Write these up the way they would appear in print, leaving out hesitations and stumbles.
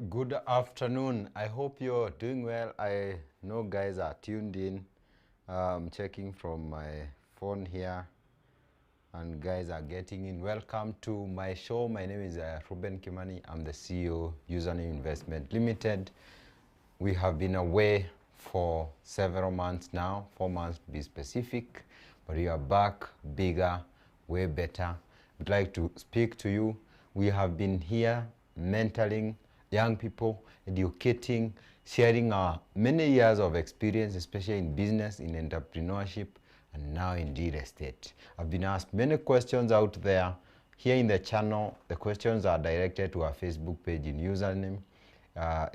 Good afternoon. I hope you're doing well. I know guys are tuned in. I'm checking from my phone here, and guys are getting in. Welcome to my show. My name is Reuben Kimani. I'm the CEO, Username Investment Limited. We have been away for several months now, 4 months to be specific, but we are back, bigger, way better. I'd like to speak to you. We have been here mentoring young people, educating, sharing our many years of experience, especially in business, in entrepreneurship, and now in real estate. I've been asked many questions out there. Here in the channel, the questions are directed to our Facebook page in Username,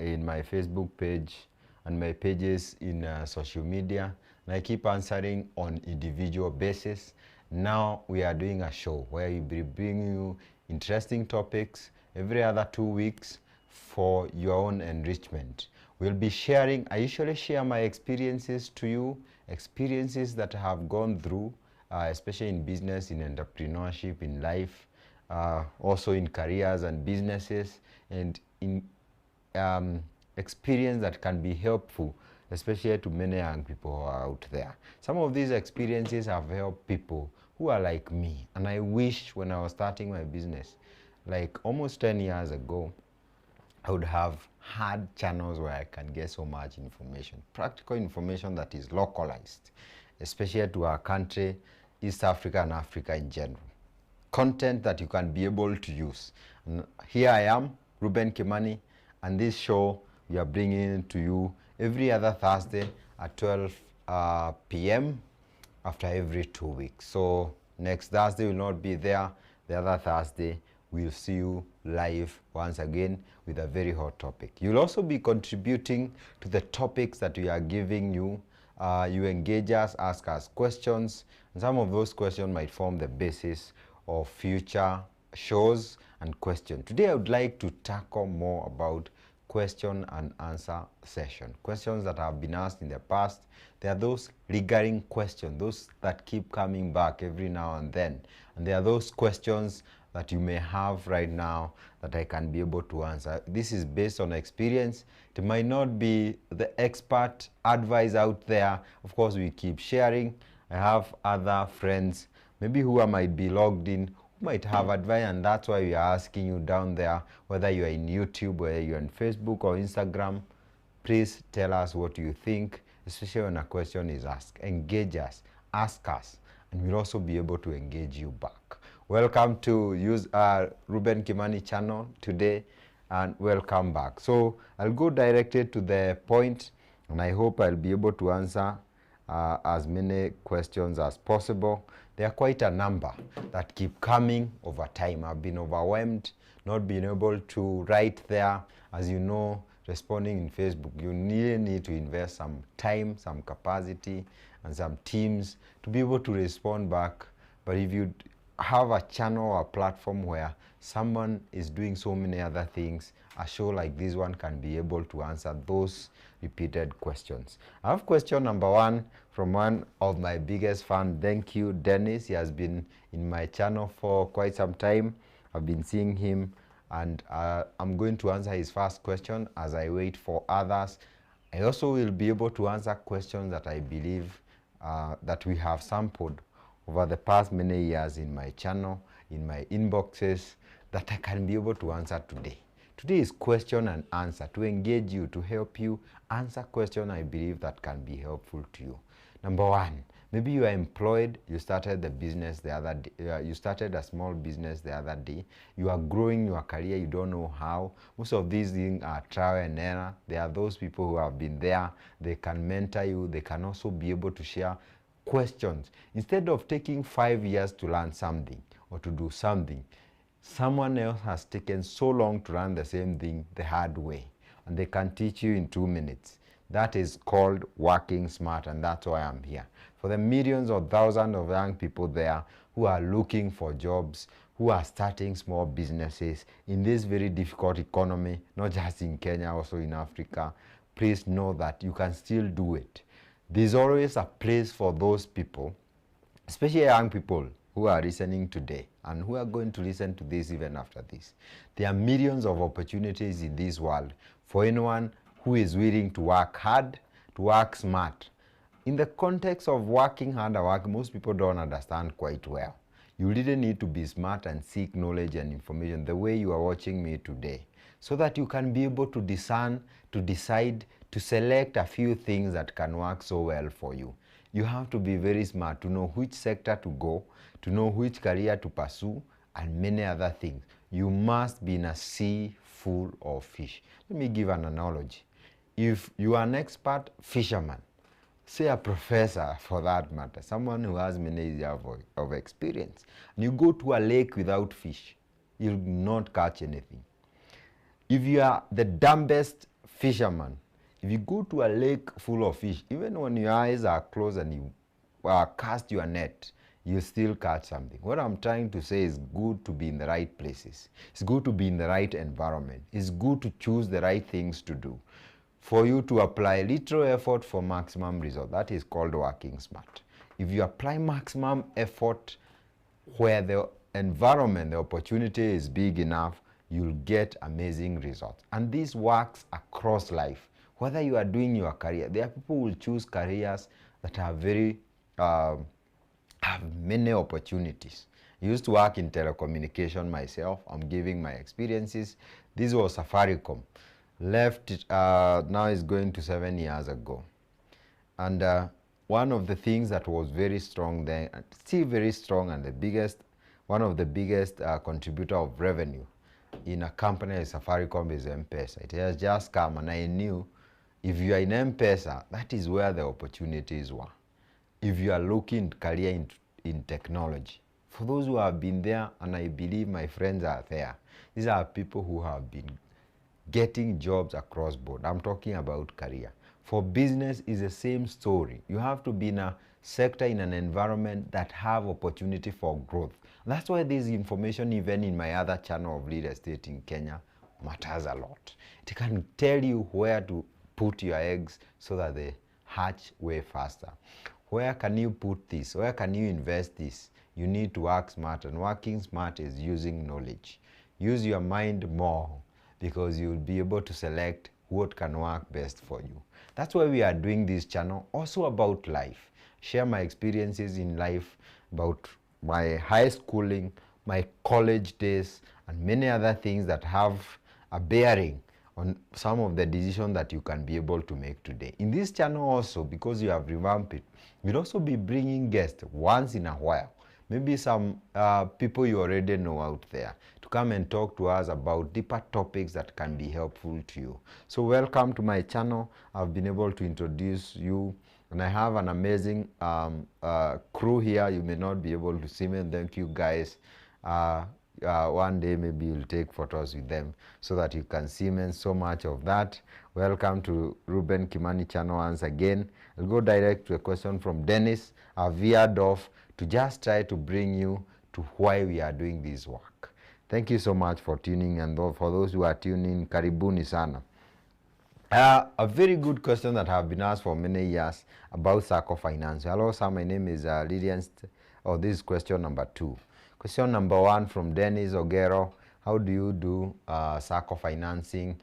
in my Facebook page and my pages in social media, and I keep answering on individual basis. Now we are doing a show where we will bring you interesting topics every other 2 weeks for your own enrichment. We'll be sharing, I usually share my experiences to you, experiences that I have gone through, especially in business, in entrepreneurship, in life, also in careers and businesses, and in experience that can be helpful, especially to many young people who are out there. Some of these experiences have helped people who are like me, and I wish when I was starting my business, like almost 10 years ago, I would have had channels where I can get so much information, practical information that is localized, especially to our country, East Africa and Africa in general. Content that you can be able to use. And here I am, Reuben Kimani, and this show we are bringing to you every other Thursday at 12 p.m. after every 2 weeks. So next Thursday will not be there. The other Thursday we'll see you live once again with a very hot topic. You'll also be contributing to the topics that we are giving you. You engage us, ask us questions, and some of those questions might form the basis of future shows and questions. Today I would like to tackle more about question and answer session. Questions that have been asked in the past. There are those recurring questions, those that keep coming back every now and then. And there are those questions that you may have right now that I can be able to answer. This is based on experience. It might not be the expert advice out there. Of course, we keep sharing. I have other friends, maybe who might be logged in, who might have advice, and that's why we are asking you down there, whether you are in YouTube, whether you're on Facebook or Instagram, please tell us what you think, especially when a question is asked. Engage us, ask us, and we'll also be able to engage you back. Welcome to Reuben Kimani channel today, and welcome back. So I'll go directly to the point, and I hope I'll be able to answer as many questions as possible. There are quite a number that keep coming over time. I've been overwhelmed, not being able to write there. As you know, responding in Facebook, you really need to invest some time, some capacity, and some teams to be able to respond back. But if you have a channel or a platform where someone is doing so many other things, a show like this one can be able to answer those repeated questions. I have question number one from one of my biggest fans. Thank you, Dennis. He has been in my channel for quite some time. I've been seeing him, and I'm going to answer his first question as I wait for others. I also will be able to answer questions that I believe that we have sampled over the past many years in my channel, in my inboxes, that I can be able to answer today. Today is question and answer, to engage you, to help you answer questions I believe that can be helpful to you. Number one, maybe you are employed, you started the business the other day, you started a small business the other day, you are growing your career, you don't know how. Most of these things are trial and error. There are those people who have been there, they can mentor you, they can also be able to share questions. Instead of taking 5 years to learn something or to do something, someone else has taken so long to learn the same thing the hard way, and they can teach you in 2 minutes. That is called working smart, and that's why I'm here. For the millions or thousands of young people there who are looking for jobs, who are starting small businesses in this very difficult economy, not just in Kenya, also in Africa, please know that you can still do it. There's always a place for those people, especially young people. who are listening today and who are going to listen to this even after this. There are millions of opportunities in this world for anyone who is willing to work hard, to work smart. In the context of working hard or work, most people don't understand quite well. You really need to be smart and seek knowledge and information the way you are watching me today, so that you can be able to discern, to decide, to select a few things that can work so well for you. You have to be very smart to know which sector to go, to know which career to pursue, and many other things. You must be in a sea full of fish. Let me give an analogy. If you are an expert fisherman, say a professor for that matter, someone who has many years of experience, and you go to a lake without fish, you'll not catch anything. If you are the dumbest fisherman, if you go to a lake full of fish, even when your eyes are closed and you cast your net, you still catch something. What I'm trying to say is good to be in the right places. It's good to be in the right environment. It's good to choose the right things to do, for you to apply little effort for maximum result. That is called working smart. If you apply maximum effort where the environment, the opportunity is big enough, you'll get amazing results. And this works across life. Whether you are doing your career, there are people who will choose careers that are very, have many opportunities. I used to work in telecommunication myself. I'm giving my experiences. This was Safaricom. Left it, now is going to 7 years ago. And one of the things that was very strong then, still very strong, and the biggest, one of the biggest contributor of revenue in a company like Safaricom is M-Pesa. It has just come, and I knew if you are in M-Pesa, that is where the opportunities were. If you are looking career in technology, for those who have been there, and I believe my friends are there, these are people who have been getting jobs across board. I'm talking about career. For business is the same story. You have to be in a sector, in an environment that have opportunity for growth. That's why this information, even in my other channel of real estate in Kenya, matters a lot. It can tell you where to put your eggs so that they hatch way faster. Where can you put this? Where can you invest this? You need to work smart, and working smart is using knowledge. Use your mind more, because you'll be able to select what can work best for you. That's why we are doing this channel, also about life. Share my experiences in life, about my high schooling, my college days, and many other things that have a bearing on some of the decisions that you can be able to make today. In this channel also, because you have revamped it, we'll also be bringing guests once in a while. Maybe some people you already know out there, to come and talk to us about deeper topics that can be helpful to you. So welcome to my channel. I've been able to introduce you, and I have an amazing crew here. You may not be able to see me. Thank you guys. One day maybe you'll take photos with them so that you can see me. So much of that. Welcome to Reuben Kimani channel once again. I'll go direct to a question from Dennis. I've veered off to just try to bring you to why we are doing this work. Thank you so much for tuning, and for those who are tuning, karibuni sana. A very good question that have been asked for many years about Sacco Finance. Hello sir, my name is Lillian. This is question number 2. Question number 1 from Dennis Ogero. How do you do Sacco financing?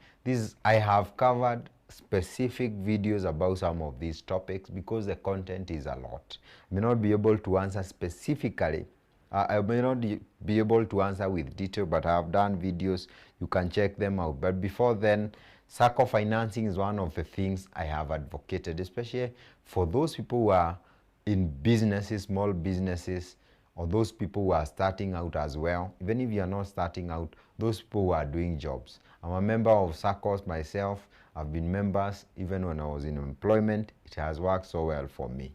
I have covered specific videos about some of these topics because the content is a lot. I may not be able to answer specifically. I may not be able to answer with detail, but I have done videos. You can check them out. But before then, Sacco financing is one of the things I have advocated, especially for those people who are in businesses, small businesses, or those people who are starting out as well. Even if you are not starting out, those people who are doing jobs. I'm a member of SACCOs myself. I've been members even when I was in employment. It has worked so well for me.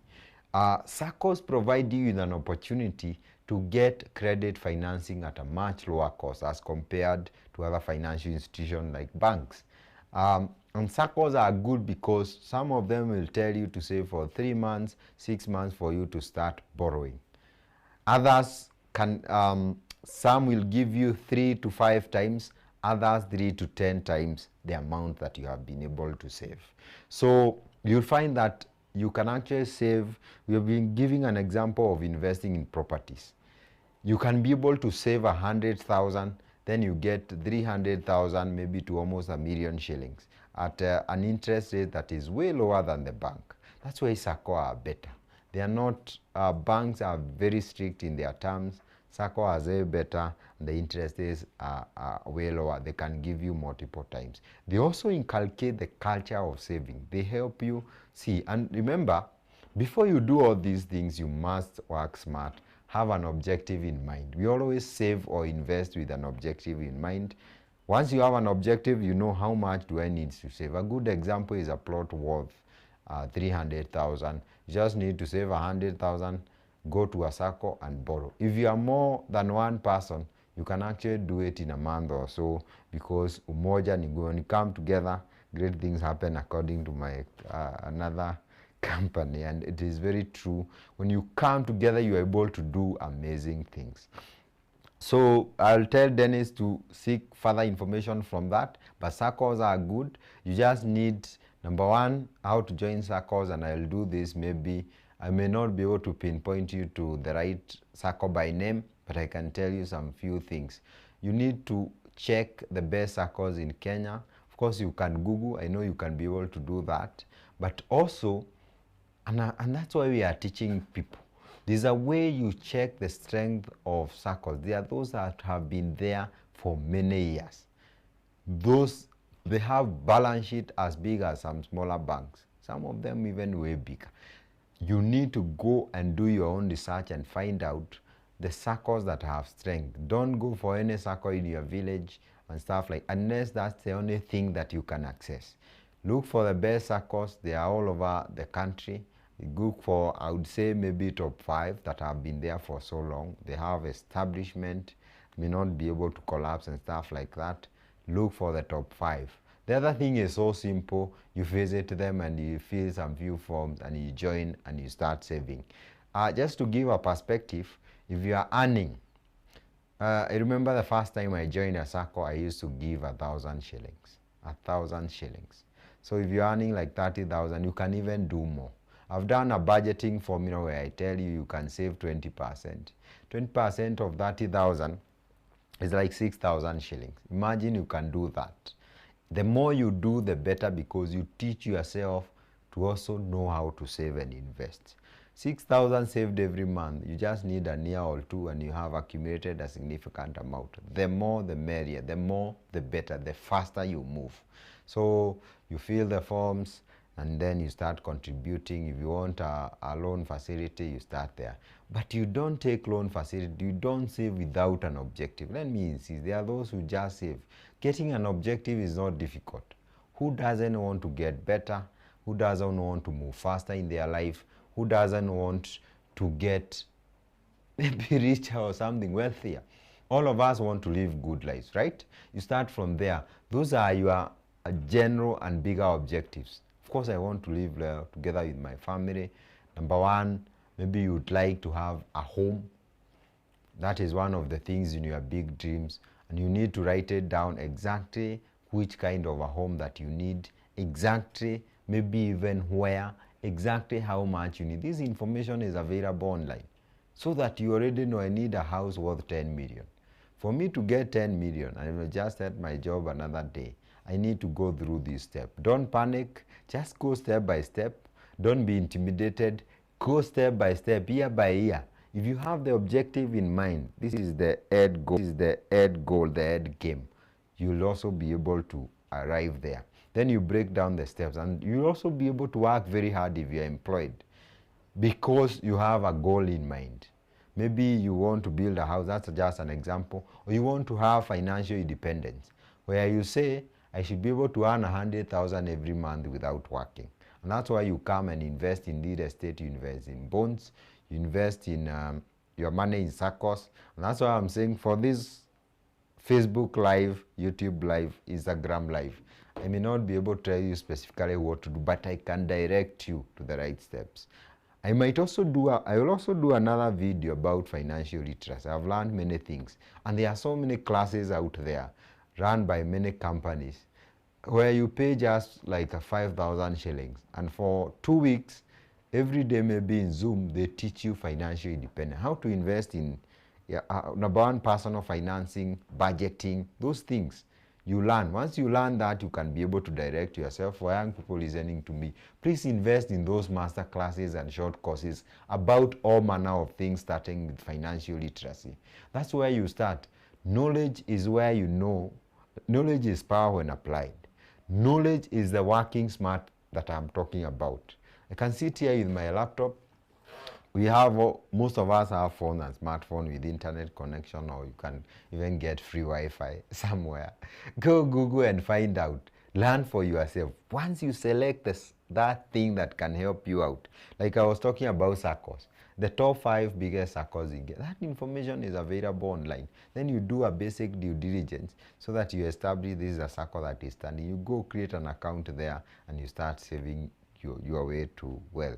SACCOs provide you with an opportunity to get credit financing at a much lower cost as compared to other financial institutions like banks. And SACCOs are good because some of them will tell you to save for 3 months, 6 months for you to start borrowing. Others can, some will give you 3 to 5 times, others 3 to 10 times the amount that you have been able to save. So you'll find that you can actually save. We have been giving an example of investing in properties. You can be able to save 100,000, then you get 300,000, maybe to almost 1,000,000 shillings at an interest rate that is way lower than the bank. That's why SACCO are better. They are not, banks are very strict in their terms. SACCO are way better, and the interest rates are way lower. They can give you multiple times. They also inculcate the culture of saving. They help you see, and remember, before you do all these things, you must work smart. Have an objective in mind. We always save or invest with an objective in mind. Once you have an objective, you know how much do I need to save. A good example is a plot worth 300,000. You just need to save 100,000, go to a SACCO and borrow. If you are more than one person, you can actually do it in a month or so, because umoja ni nguvu. When you come together, great things happen, according to my another company, and it is very true. When you come together, you are able to do amazing things. So I'll tell Dennis to seek further information from that, but SACCOs are good. You just need, number one, how to join SACCOs, and I'll do this. Maybe I may not be able to pinpoint you to the right SACCO by name, but I can tell you some few things. You need to check the best SACCOs in Kenya. Of course, you can Google. I know you can be able to do that, but also, and that's why we are teaching people. There's a way you check the strength of SACCOs. There are those that have been there for many years. Those, they have balance sheet as big as some smaller banks. Some of them even way bigger. You need to go and do your own research and find out the SACCOs that have strength. Don't go for any SACCO in your village and stuff like, unless that's the only thing that you can access. Look for the best SACCOs. They are all over the country. Look for, I would say, maybe top 5 that have been there for so long. They have establishment, may not be able to collapse and stuff like that. Look for the top 5. The other thing is so simple. You visit them and you fill some few forms and you join and you start saving. Just to give a perspective, if you are earning, I remember the first time I joined a SACCO, I used to give 1,000 shillings. 1,000 shillings. So if you're earning like 30,000, you can even do more. I've done a budgeting formula where I tell you can save 20%. 20% of 30,000 is like 6,000 shillings. Imagine you can do that. The more you do, the better, because you teach yourself to also know how to save and invest. 6,000 saved every month. You just need a year or two and you have accumulated a significant amount. The more, the merrier. The more, the better. The faster you move. So you fill the forms, and then you start contributing. If you want a loan facility, you start there. But you don't take loan facility, you don't save without an objective. Let me insist, there are those who just save. Getting an objective is not difficult. Who doesn't want to get better? Who doesn't want to move faster in their life? Who doesn't want to get maybe richer or something, wealthier? All of us want to live good lives, right? You start from there. Those are your general and bigger objectives. Of course, I want to live together with my family. Number one, maybe you'd like to have a home. That is one of the things in your big dreams. And you need to write it down exactly which kind of a home that you need, exactly maybe even where, exactly how much you need. This information is available online, so that you already know I need a house worth 10 million. For me to get 10 million, I will just start my job another day. I need to go through this step. Don't panic. Just go step by step. Don't be intimidated. Go step by step, year by year. If you have the objective in mind, this is the end goal, this is the end goal, the end game, you'll also be able to arrive there. Then you break down the steps, and you'll also be able to work very hard if you're employed, because you have a goal in mind. Maybe you want to build a house, that's just an example, or you want to have financial independence, where you say, I should be able to earn 100,000 every month without working. And that's why you come and invest in real estate, you invest in bonds, you invest in your money in SACCOs. And that's why I'm saying, for this Facebook Live, YouTube Live, Instagram Live, I may not be able to tell you specifically what to do, but I can direct you to the right steps. I will also do another video about financial literacy. I've learned many things, and there are so many classes out there run by many companies where you pay just like 5,000 shillings, and for 2 weeks, every day maybe in Zoom, they teach you financial independence, how to invest in Yeah, number one, personal financing, budgeting, those things you learn. Once you learn that, you can be able to direct yourself. For young people listening to me, please invest in those master classes and short courses about all manner of things, starting with financial literacy. That's where you start. Knowledge is where you know. Knowledge is power when applied. Knowledge is the working smart that I'm talking about. I can sit here with my laptop. We have, most of us have phone and smartphone with internet connection, or you can even get free Wi-Fi somewhere. Go Google and find out. Learn for yourself. Once you select that thing that can help you out, like I was talking about circles, the top 5 biggest circles you get, that information is available online. Then you do a basic due diligence so that you establish this is a circle that is standing. You go create an account there and you start saving your way to wealth.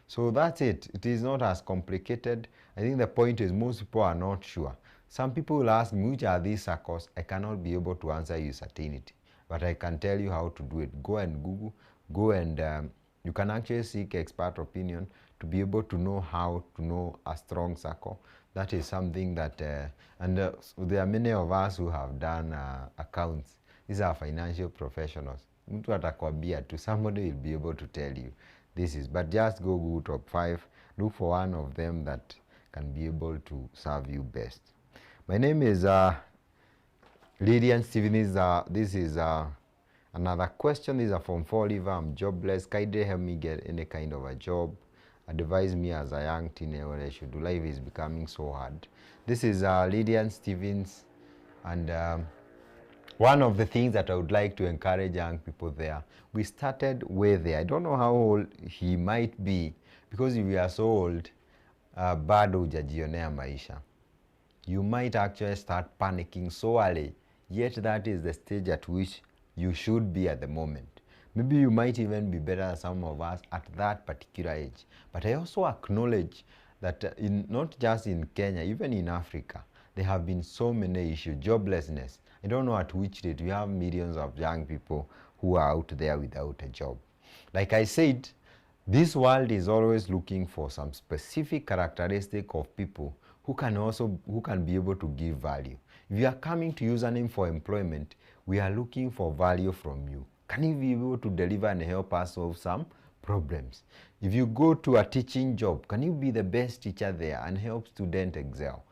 So that's it. It is not as complicated. I think the point is most people are not sure. Some people will ask me, which are these circles? I cannot be able to answer you certainty, but I can tell you how to do it. Go and Google. Go and you can actually seek expert opinion to be able to know how to know a strong circle. That is something that, there are many of us who have done accounts. These are financial professionals. Mtu atakwambia tu, somebody will be able to tell you this is, but just go Google top 5, look for one of them that can be able to serve you best. My name is Lydian Stevens. This is another question. This is a Form 4 leaver. I'm jobless. Kindly help me get any kind of a job. Advise me as a young teenager what I should do. Life is becoming so hard. This is Lydian Stevens, and one of the things that I would like to encourage young people there, we started way there. I don't know how old he might be, because if you are so old, bado hujajionea maisha. You might actually start panicking so early, yet that is the stage at which you should be at the moment. Maybe you might even be better than some of us at that particular age. But I also acknowledge that not just in Kenya, even in Africa, there have been so many issues. Joblessness. I don't know at which rate. We have millions of young people who are out there without a job. Like I said, this world is always looking for some specific characteristic of people who can be able to give value. If you are coming to username for employment, we are looking for value from you. Can you be able to deliver and help us solve some problems? If you go to a teaching job, can you be the best teacher there and help students excel?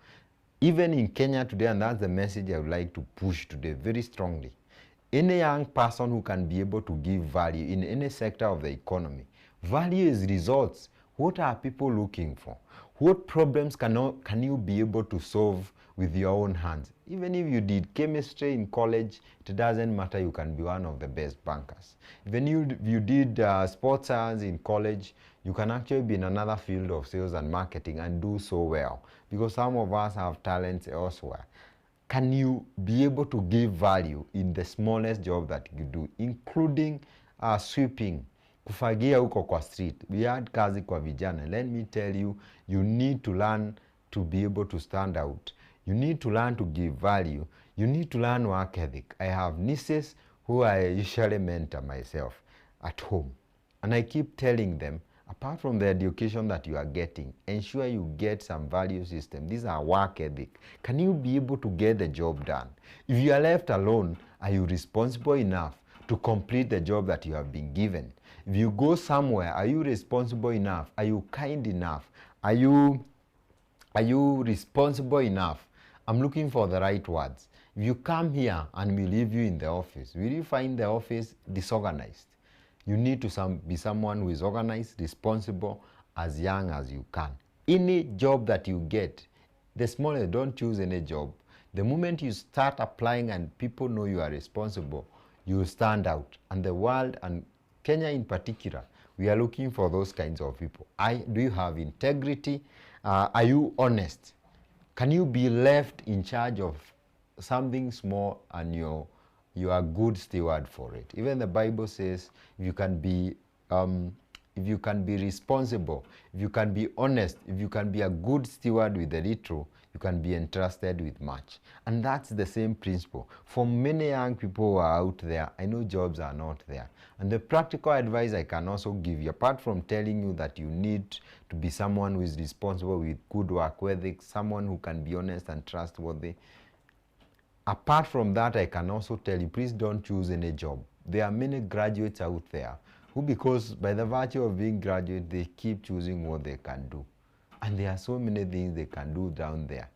Even in Kenya today, and that's the message I would like to push today very strongly. Any young person who can be able to give value in any sector of the economy. Value is results. What are people looking for? What problems can you be able to solve with your own hands? Even if you did chemistry in college, it doesn't matter, you can be one of the best bankers. Even if you did sports science in college, you can actually be in another field of sales and marketing and do so well, because some of us have talents elsewhere. Can you be able to give value in the smallest job that you do, including sweeping, kufagia huko kwa street? We had kazi kwa vijana. Let me tell you, you need to learn to be able to stand out. You need to learn to give value. You need to learn work ethic. I have nieces who I usually mentor myself at home. And I keep telling them, apart from the education that you are getting, ensure you get some value system. These are work ethic. Can you be able to get the job done? If you are left alone, are you responsible enough to complete the job that you have been given? If you go somewhere, are you responsible enough? Are you kind enough? Are you responsible enough? I'm looking for the right words. If you come here and we leave you in the office, will you find the office disorganized? You need to be someone who is organized, responsible, as young as you can. Any job that you get, the smallest, don't choose any job. The moment you start applying and people know you are responsible, you stand out. And the world, and Kenya in particular, we are looking for those kinds of people. Do you have integrity? Are you honest? Can you be left in charge of something small and you are a good steward for it? Even the Bible says if you can be responsible, if you can be honest, if you can be a good steward with the little, you can be entrusted with much. And that's the same principle. For many young people who are out there, I know jobs are not there. And the practical advice I can also give you, apart from telling you that you need to be someone who is responsible with good work ethic, someone who can be honest and trustworthy, apart from that, I can also tell you, please don't choose any job. There are many graduates out there who, because by the virtue of being graduate, they keep choosing what they can do. And there are so many things they can do down there.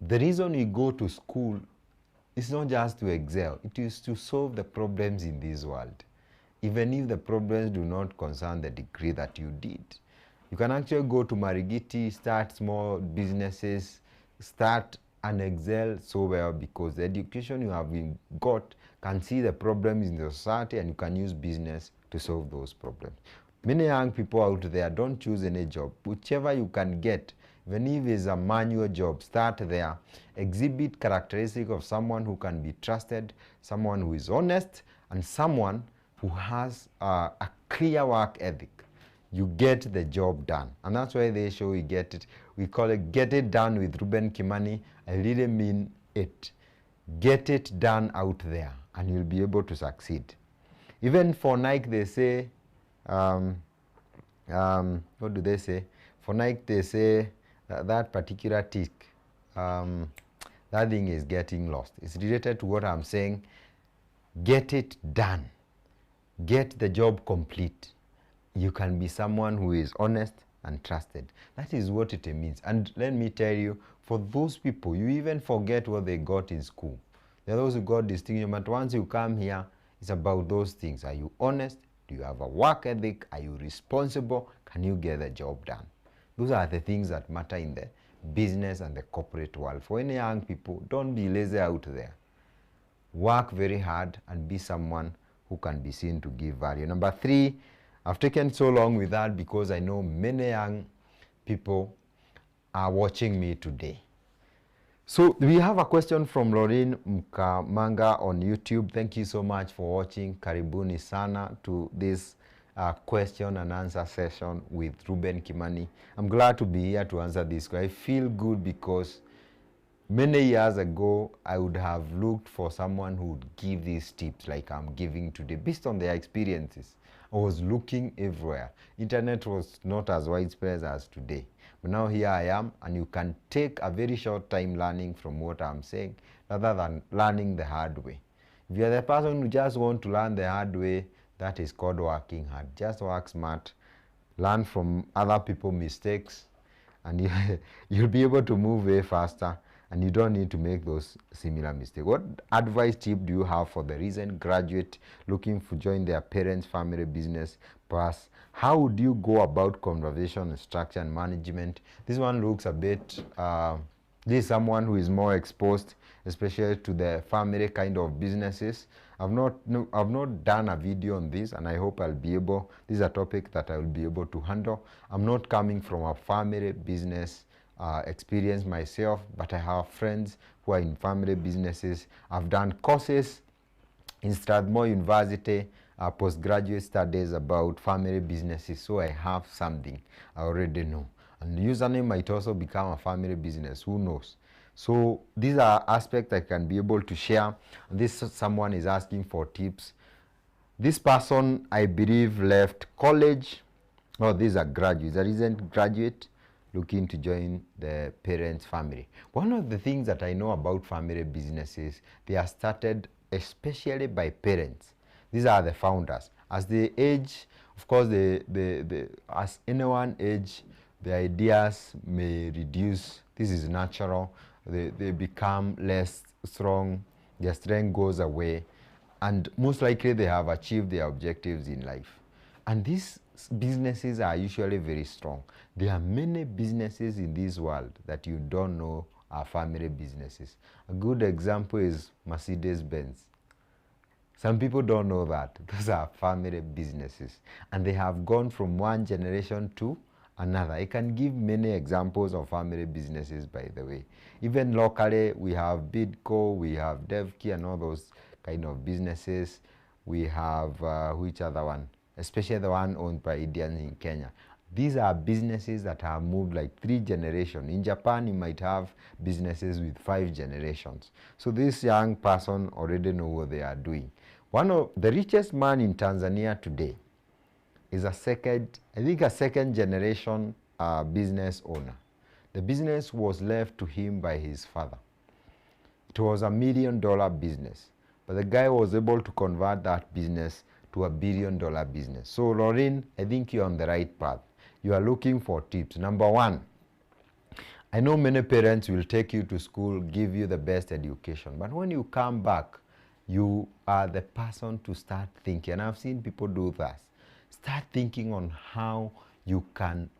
The reason you go to school is not just to excel, it is to solve the problems in this world. Even if the problems do not concern the degree that you did. You can actually go to Marigiti, start small businesses, start and excel so well, because the education you have got can see the problems in the society, and you can use business to solve those problems. Many young people out there don't choose any job. Whichever you can get, even if it's a manual job, start there. Exhibit characteristics of someone who can be trusted, someone who is honest, and someone who has a clear work ethic. You get the job done. And that's why they show you get it. We call it Get It Done with Reuben Kimani. I really mean it. Get it done out there, and you'll be able to succeed. Even for Nike, they say, what do they say? For Nike, they say that particular tick, that thing is getting lost. It's related to what I'm saying. Get it done. Get the job complete. You can be someone who is honest and trusted. That is what it means. And let me tell you, for those people, you even forget what they got in school. There are those who got distinction, but once you come here, it's about those things. Are you honest? Do you have a work ethic? Are you responsible? Can you get the job done? Those are the things that matter in the business and the corporate world. For any young people, don't be lazy out there. Work very hard and be someone who can be seen to give value. Number 3, I've taken so long with that because I know many young people are watching me today. So we have a question from Lorraine Mkamanga on YouTube. Thank you so much for watching. Karibuni sana to this question and answer session with Reuben Kimani. I'm glad to be here to answer this. I feel good because many years ago, I would have looked for someone who would give these tips like I'm giving today based on their experiences. I was looking everywhere. Internet was not as widespread as today. But now here I am, and you can take a very short time learning from what I'm saying rather than learning the hard way. If you're the person who just want to learn the hard way, that is called working hard. Just work smart, learn from other people's mistakes, and you'll be able to move way faster, and you don't need to make those similar mistakes. What advice tip do you have for the recent graduate looking to join their parents' family business? Plus, how would you go about conversation structure and management? This one looks a bit, this is someone who is more exposed, especially to the family kind of businesses. I've not done a video on this, and I hope I'll be able, this is a topic that I will be able to handle. I'm not coming from a family business experience myself, but I have friends who are in family businesses. I've done courses in Strathmore University, postgraduate studies about family businesses, so I have something I already know. And the username might also become a family business, who knows? So these are aspects I can be able to share. This someone is asking for tips. This person, I believe, left college. Oh, these are graduates, a recent graduate looking to join the parents' family. One of the things that I know about family businesses, they are started especially by parents. These are the founders. As they age, of course, as anyone age, the ideas may reduce. This is natural. They become less strong. Their strength goes away. And most likely they have achieved their objectives in life. And these businesses are usually very strong. There are many businesses in this world that you don't know are family businesses. A good example is Mercedes-Benz. Some people don't know that. Those are family businesses. And they have gone from one generation to another. I can give many examples of family businesses, by the way. Even locally, we have Bidco, we have DevKey, and all those kind of businesses. We have, which other one? Especially the one owned by Indians in Kenya. These are businesses that have moved like 3 generations. In Japan, you might have businesses with 5 generations. So this young person already know what they are doing. One of the richest man in Tanzania today is a second generation business owner. The business was left to him by his father. It was $1 million business, but the guy was able to convert that business to $1 billion business. So Lauren, I think you're on the right path. You are looking for tips. Number one, I know many parents will take you to school, give you the best education, but when you come back, you are the person to start thinking. And I've seen people do that. Start thinking on how you can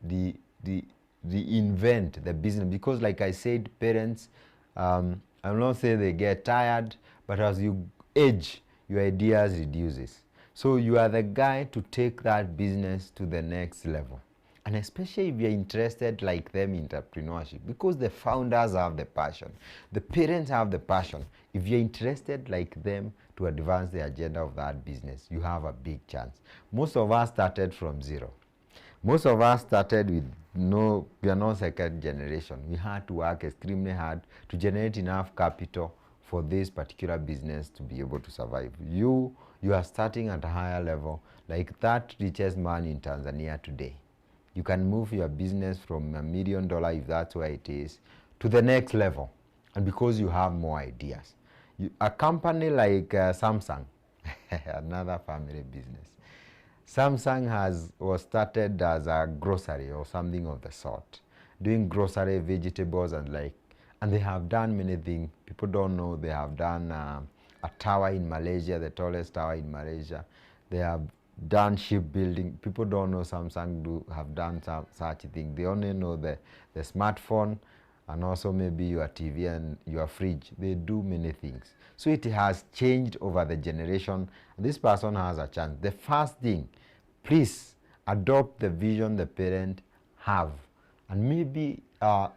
reinvent the business, because like I said, parents, I'm not saying they get tired, but as you age, your ideas reduces. So you are the guy to take that business to the next level. And especially if you're interested like them in entrepreneurship, because the founders have the passion, the parents have the passion. If you're interested like them to advance the agenda of that business, you have a big chance. Most of us started from zero. Most of us started with we are not second generation. We had to work extremely hard to generate enough capital for this particular business to be able to survive. You are starting at a higher level, like that richest man in Tanzania today. You can move your business from $1 million, if that's where it is, to the next level. And because you have more ideas. A company like Samsung, another family business. Samsung was started as a grocery or something of the sort, doing grocery, vegetables, and they have done many things. People don't know they have done a tower in Malaysia, the tallest tower in Malaysia. They have done shipbuilding. People don't know Samsung have done such a thing. They only know the smartphone and also maybe your TV and your fridge. They do many things. So it has changed over the generation. This person has a chance. The first thing, please adopt the vision the parent have. And maybe what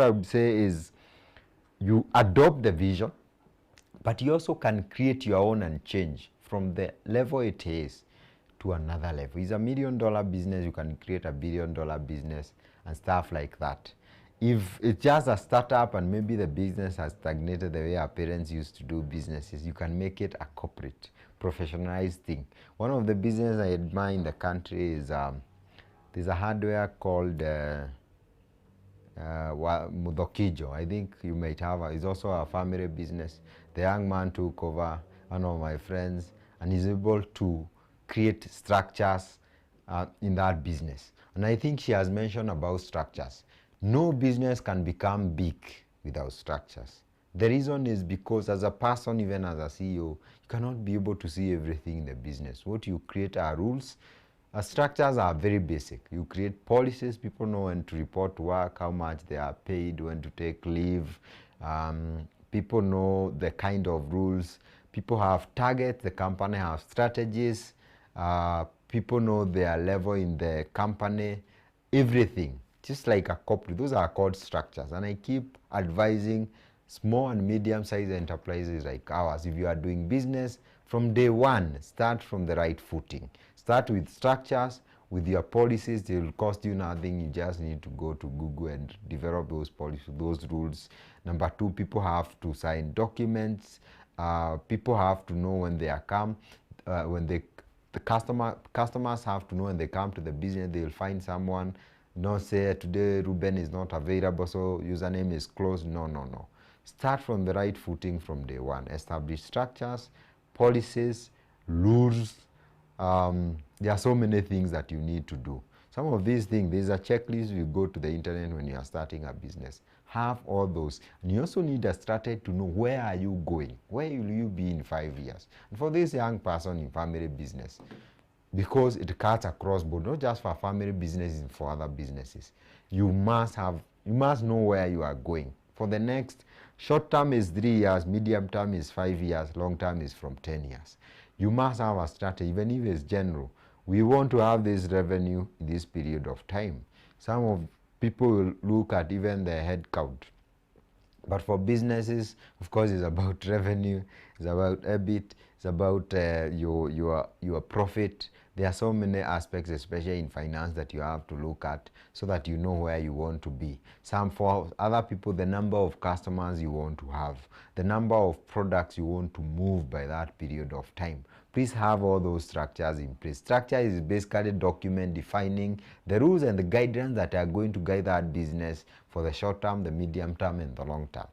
I would say is you adopt the vision, but you also can create your own and change from the level it is to another level. It's $1 million business, you can create $1 billion business and stuff like that. If it's just a startup and maybe the business has stagnated the way our parents used to do businesses, you can make it a corporate, professionalized thing. One of the businesses I admire in the country is there's a hardware called Mudokijo. I think you might have it's also a family business. The young man took over, one of my friends, and is able to create structures in that business. And I think she has mentioned about structures. No business can become big without structures. The reason is because as a person, even as a CEO, you cannot be able to see everything in the business. What you create are rules. Structures are very basic. You create policies, people know when to report to work, how much they are paid, when to take leave. People know the kind of rules. People have targets, the company have strategies. People know their level in the company, everything. Just like a corporate, those are called structures. And I keep advising small and medium-sized enterprises like ours, if you are doing business, from day one, start from the right footing. Start with structures, with your policies. They will cost you nothing. You just need to go to Google and develop those policies, those rules. Number two, people have to sign documents. People have to know when they are the customers have to know when they come to the business, they will find someone. Don't say today Reuben is not available, so username is closed. No. Start from the right footing from day one. Establish structures, policies, rules. There are so many things that you need to do. Some of these things, there's a checklist you go to the internet when you are starting a business. Have all those. And you also need a strategy to know where are you going? Where will you be in 5 years? And for this young person in family business, because it cuts across board, not just for family businesses, for other businesses. You must know where you are going. For the next, short term is 3 years, medium term is 5 years, long term is from 10 years. You must have a strategy, even if it's general. We want to have this revenue in this period of time. Some of people will look at even the head count. But for businesses, of course, it's about revenue, it's about EBIT, it's about your profit. There are so many aspects, especially in finance, that you have to look at so that you know where you want to be. For other people, the number of customers you want to have, the number of products you want to move by that period of time. Please have all those structures in place. Structure is basically document defining the rules and the guidelines that are going to guide that business for the short term, the medium term, and the long term.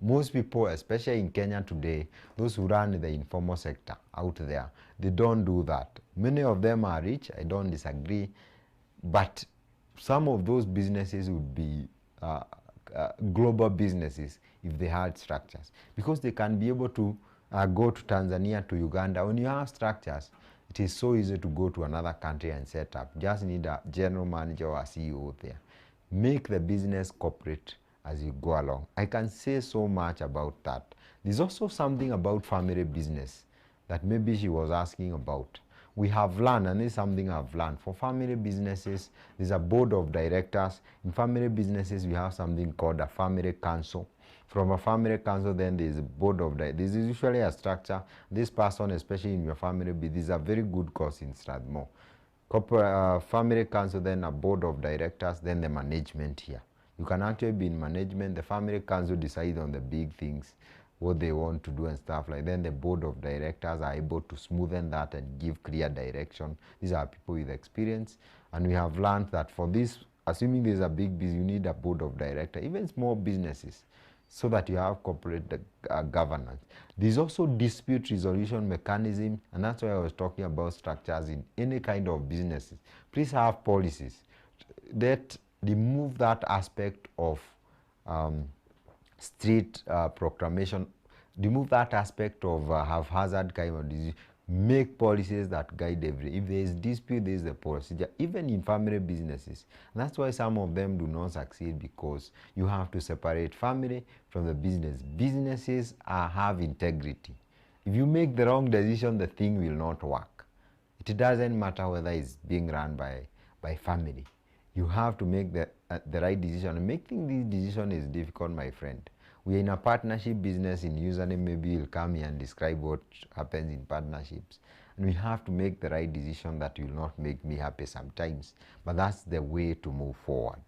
Most people, especially in Kenya today, those who run the informal sector out there, they don't do that. Many of them are rich, I don't disagree, but some of those businesses would be global businesses if they had structures, because they can be able to go to Tanzania, to Uganda. When you have structures, it is so easy to go to another country and set up. Just need a general manager or a CEO there. Make the business corporate as you go along. I can say so much about that. There's also something about family business that maybe she was asking about. We have learned, and this is something I've learned, for family businesses, there's a board of directors. In family businesses, we have something called a family council. From a family council, then there's a board of directors. This is usually a structure. This person, especially in your family, this is a very good course in Strathmore. Family council, then a board of directors, then the management here. You can actually be in management. The family council decides on the big things, what they want to do and stuff like that. Then the board of directors are able to smoothen that and give clear direction. These are people with experience. And we have learned that for this, assuming there's a big business, you need a board of directors, even small businesses, so that you have corporate governance. There's also dispute resolution mechanism, and that's why I was talking about structures in any kind of businesses. Please have policies that remove that aspect of street proclamation, remove that aspect of haphazard kind of disease. Make policies that guide every. If there is dispute, there is a procedure, even in family businesses. And that's why some of them do not succeed, because you have to separate family from the business. Businesses have integrity. If you make the wrong decision, the thing will not work. It doesn't matter whether it's being run by family. You have to make the right decision. And making this decision is difficult, my friend. We are in a partnership business. In username, maybe you'll come here and describe what happens in partnerships. And we have to make the right decision that will not make me happy sometimes. But that's the way to move forward.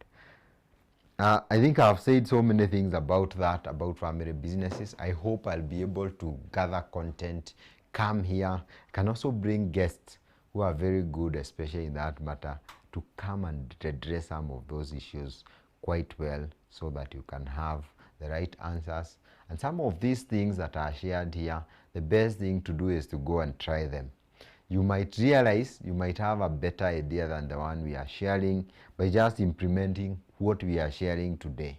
I think I've said so many things about that, about family businesses. I hope I'll be able to gather content, come here. Can also bring guests who are very good, especially in that matter, to come and address some of those issues quite well, so that you can have the right answers. And some of these things that are shared here, the best thing to do is to go and try them. You might realize you might have a better idea than the one we are sharing by just implementing what we are sharing today.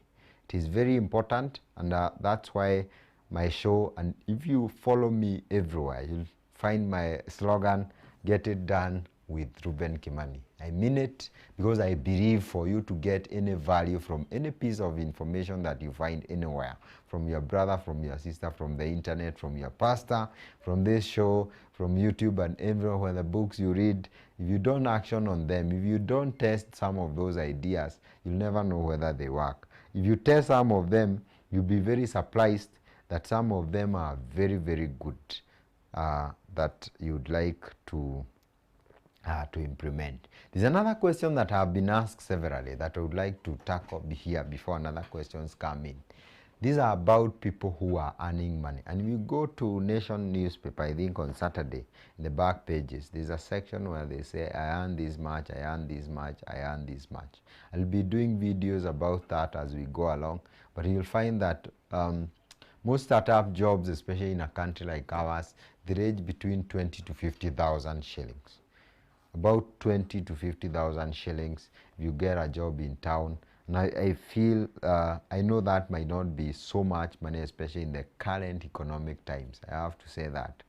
It is very important, and that's why my show, and if you follow me everywhere, you'll find my slogan, "Get it done with Reuben Kimani." I mean it, because I believe for you to get any value from any piece of information that you find anywhere, from your brother, from your sister, from the internet, from your pastor, from this show, from YouTube and everywhere, the books you read, if you don't action on them, if you don't test some of those ideas, you'll never know whether they work. If you test some of them, you'll be very surprised that some of them are very, very good, that you'd like to implement. There's another question that I've been asked severally that I would like to tackle here before another questions come in. These are about people who are earning money. And if you go to Nation newspaper, I think on Saturday, in the back pages, there's a section where they say, I earn this much, I earn this much, I earn this much. I'll be doing videos about that as we go along, but you'll find that most startup jobs, especially in a country like ours, they range between 20 to 50,000 shillings. About 20 to 50,000 shillings if you get a job in town. And I feel, I know that might not be so much money, especially in the current economic times. I have to say that.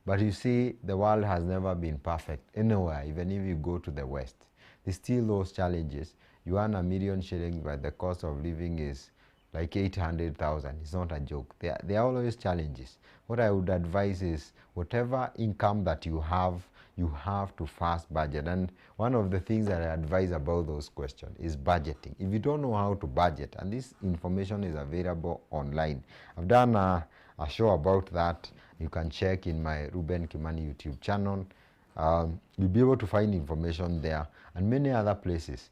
But you see, the world has never been perfect anywhere, even if you go to the West. There's still those challenges. You earn a million shillings, but the cost of living is like 800,000. It's not a joke. There are always challenges. What I would advise is, whatever income that you have to first budget. And one of the things that I advise about those questions is budgeting. If you don't know how to budget, and this information is available online, I've done a show about that. You can check in my Reuben Kimani YouTube channel. You'll be able to find information there and many other places.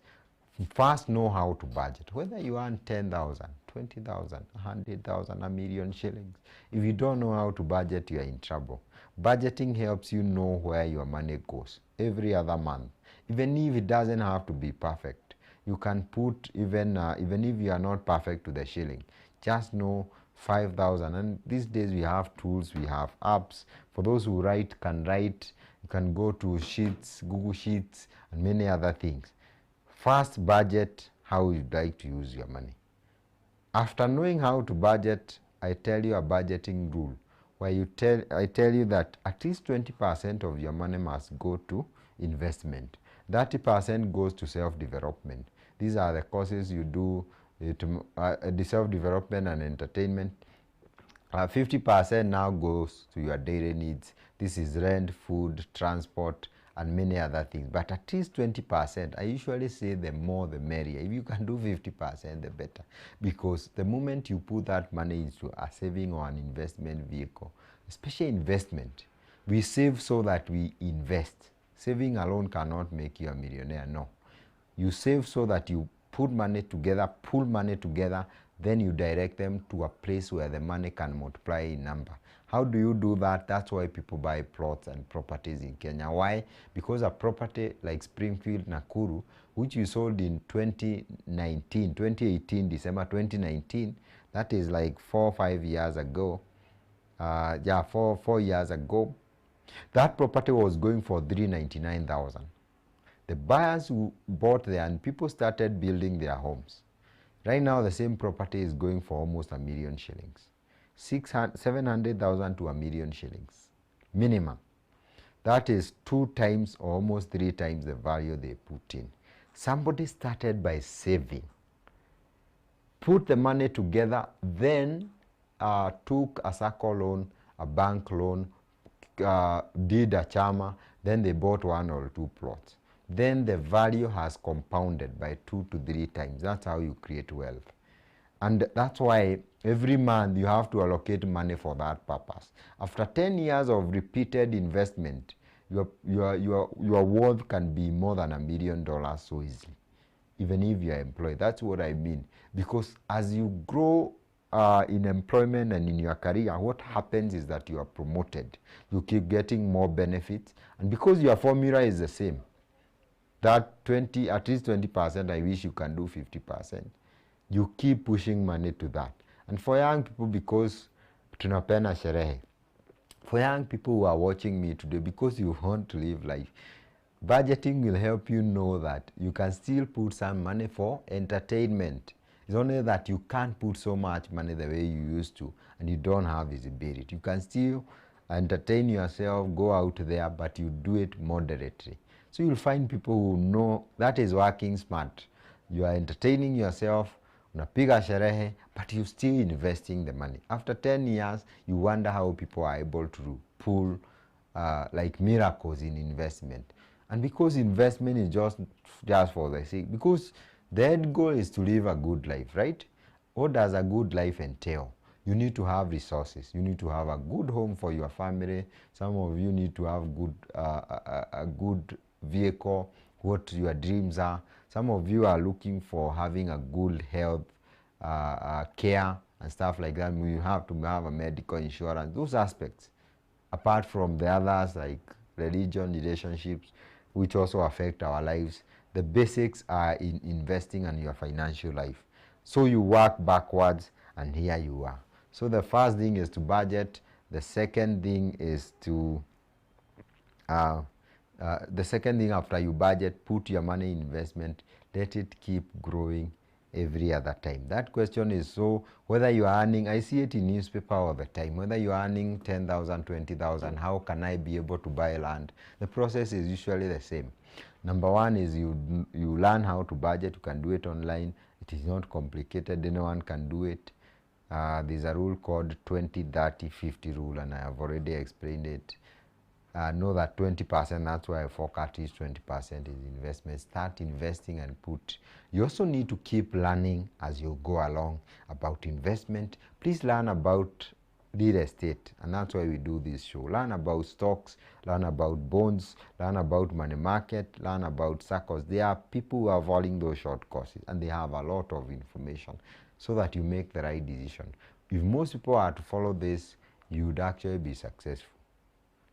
First, know how to budget. Whether you earn 10,000, 20,000, 100,000, a million shillings. If you don't know how to budget, you are in trouble. Budgeting helps you know where your money goes every other month. Even if it doesn't have to be perfect, you can put even if you are not perfect to the shilling, just know 5,000. And these days we have tools, we have apps. For those who can write. You can go to Sheets, Google Sheets, and many other things. First, budget how you'd like to use your money. After knowing how to budget, I tell you a budgeting rule where I tell you that at least 20% of your money must go to investment. 30% goes to self-development. These are the courses you do, the self-development and entertainment. 50% now goes to your daily needs. This is rent, food, transport, and many other things. But at least 20%, I usually say the more the merrier. If you can do 50%, the better. Because the moment you put that money into a saving or an investment vehicle, especially investment, we save so that we invest. Saving alone cannot make you a millionaire, no. You save so that you put money together, pull money together, then you direct them to a place where the money can multiply in number. How do you do that? That's why people buy plots and properties in Kenya. Why? Because a property like Springfield, Nakuru, which we sold in 2018, December 2019, that is like 4 or 5 years ago. 4 years ago. That property was going for 399,000. The buyers who bought there and people started building their homes. Right now, the same property is going for almost a million shillings. 700,000 to a million shillings. Minimum. That is 2 times or almost 3 times the value they put in. Somebody started by saving, put the money together, then took a SACCO loan, a bank loan, did a chama, then they bought 1 or 2 plots. Then the value has compounded by 2 to 3 times. That's how you create wealth. And that's why every month you have to allocate money for that purpose. After 10 years of repeated investment, your worth can be more than $1 million so easily, even if you are employed. That's what I mean. Because as you grow in employment and in your career, what happens is that you are promoted. You keep getting more benefits. And because your formula is the same, that at least 20%, I wish you can do 50%. You keep pushing money to that. And for young people, because tunapenda sherehe, for young people who are watching me today, because you want to live life, budgeting will help you know that you can still put some money for entertainment. It's only that you can't put so much money the way you used to, and you don't have visibility. You can still entertain yourself, go out there, but you do it moderately. So you'll find people who know that is working smart. You are entertaining yourself, unapiga sherehe, but you're still investing the money. After 10 years, you wonder how people are able to pull like miracles in investment. And because investment is just for the sake, because the end goal is to live a good life, right? What does a good life entail? You need to have resources. You need to have a good home for your family. Some of you need to have a good vehicle, what your dreams are. Some of you are looking for having a good health care and stuff like that. You have to have a medical insurance. Those aspects, apart from the others like religion, relationships, which also affect our lives, the basics are in investing and your financial life. So you work backwards, and here you are. So the first thing is to budget. The second thing is to the second thing after you budget, put your money in investment, let it keep growing every other time. That question is, so whether you are earning, I see it in newspaper all the time, whether you are earning 10,000, 20,000, how can I be able to buy land? The process is usually the same. Number one is you learn how to budget. You can do it online. It is not complicated. Anyone can do it. There's a rule called 20-30-50 rule, and I have already explained it. Know that 20%, that's why I focus is 20% is investment. Start investing and put. You also need to keep learning as you go along about investment. Please learn about real estate, and that's why we do this show. Learn about stocks, learn about bonds, learn about money market, learn about circles. There are people who are following those short courses and they have a lot of information so that you make the right decision. If most people are to follow this, you would actually be successful.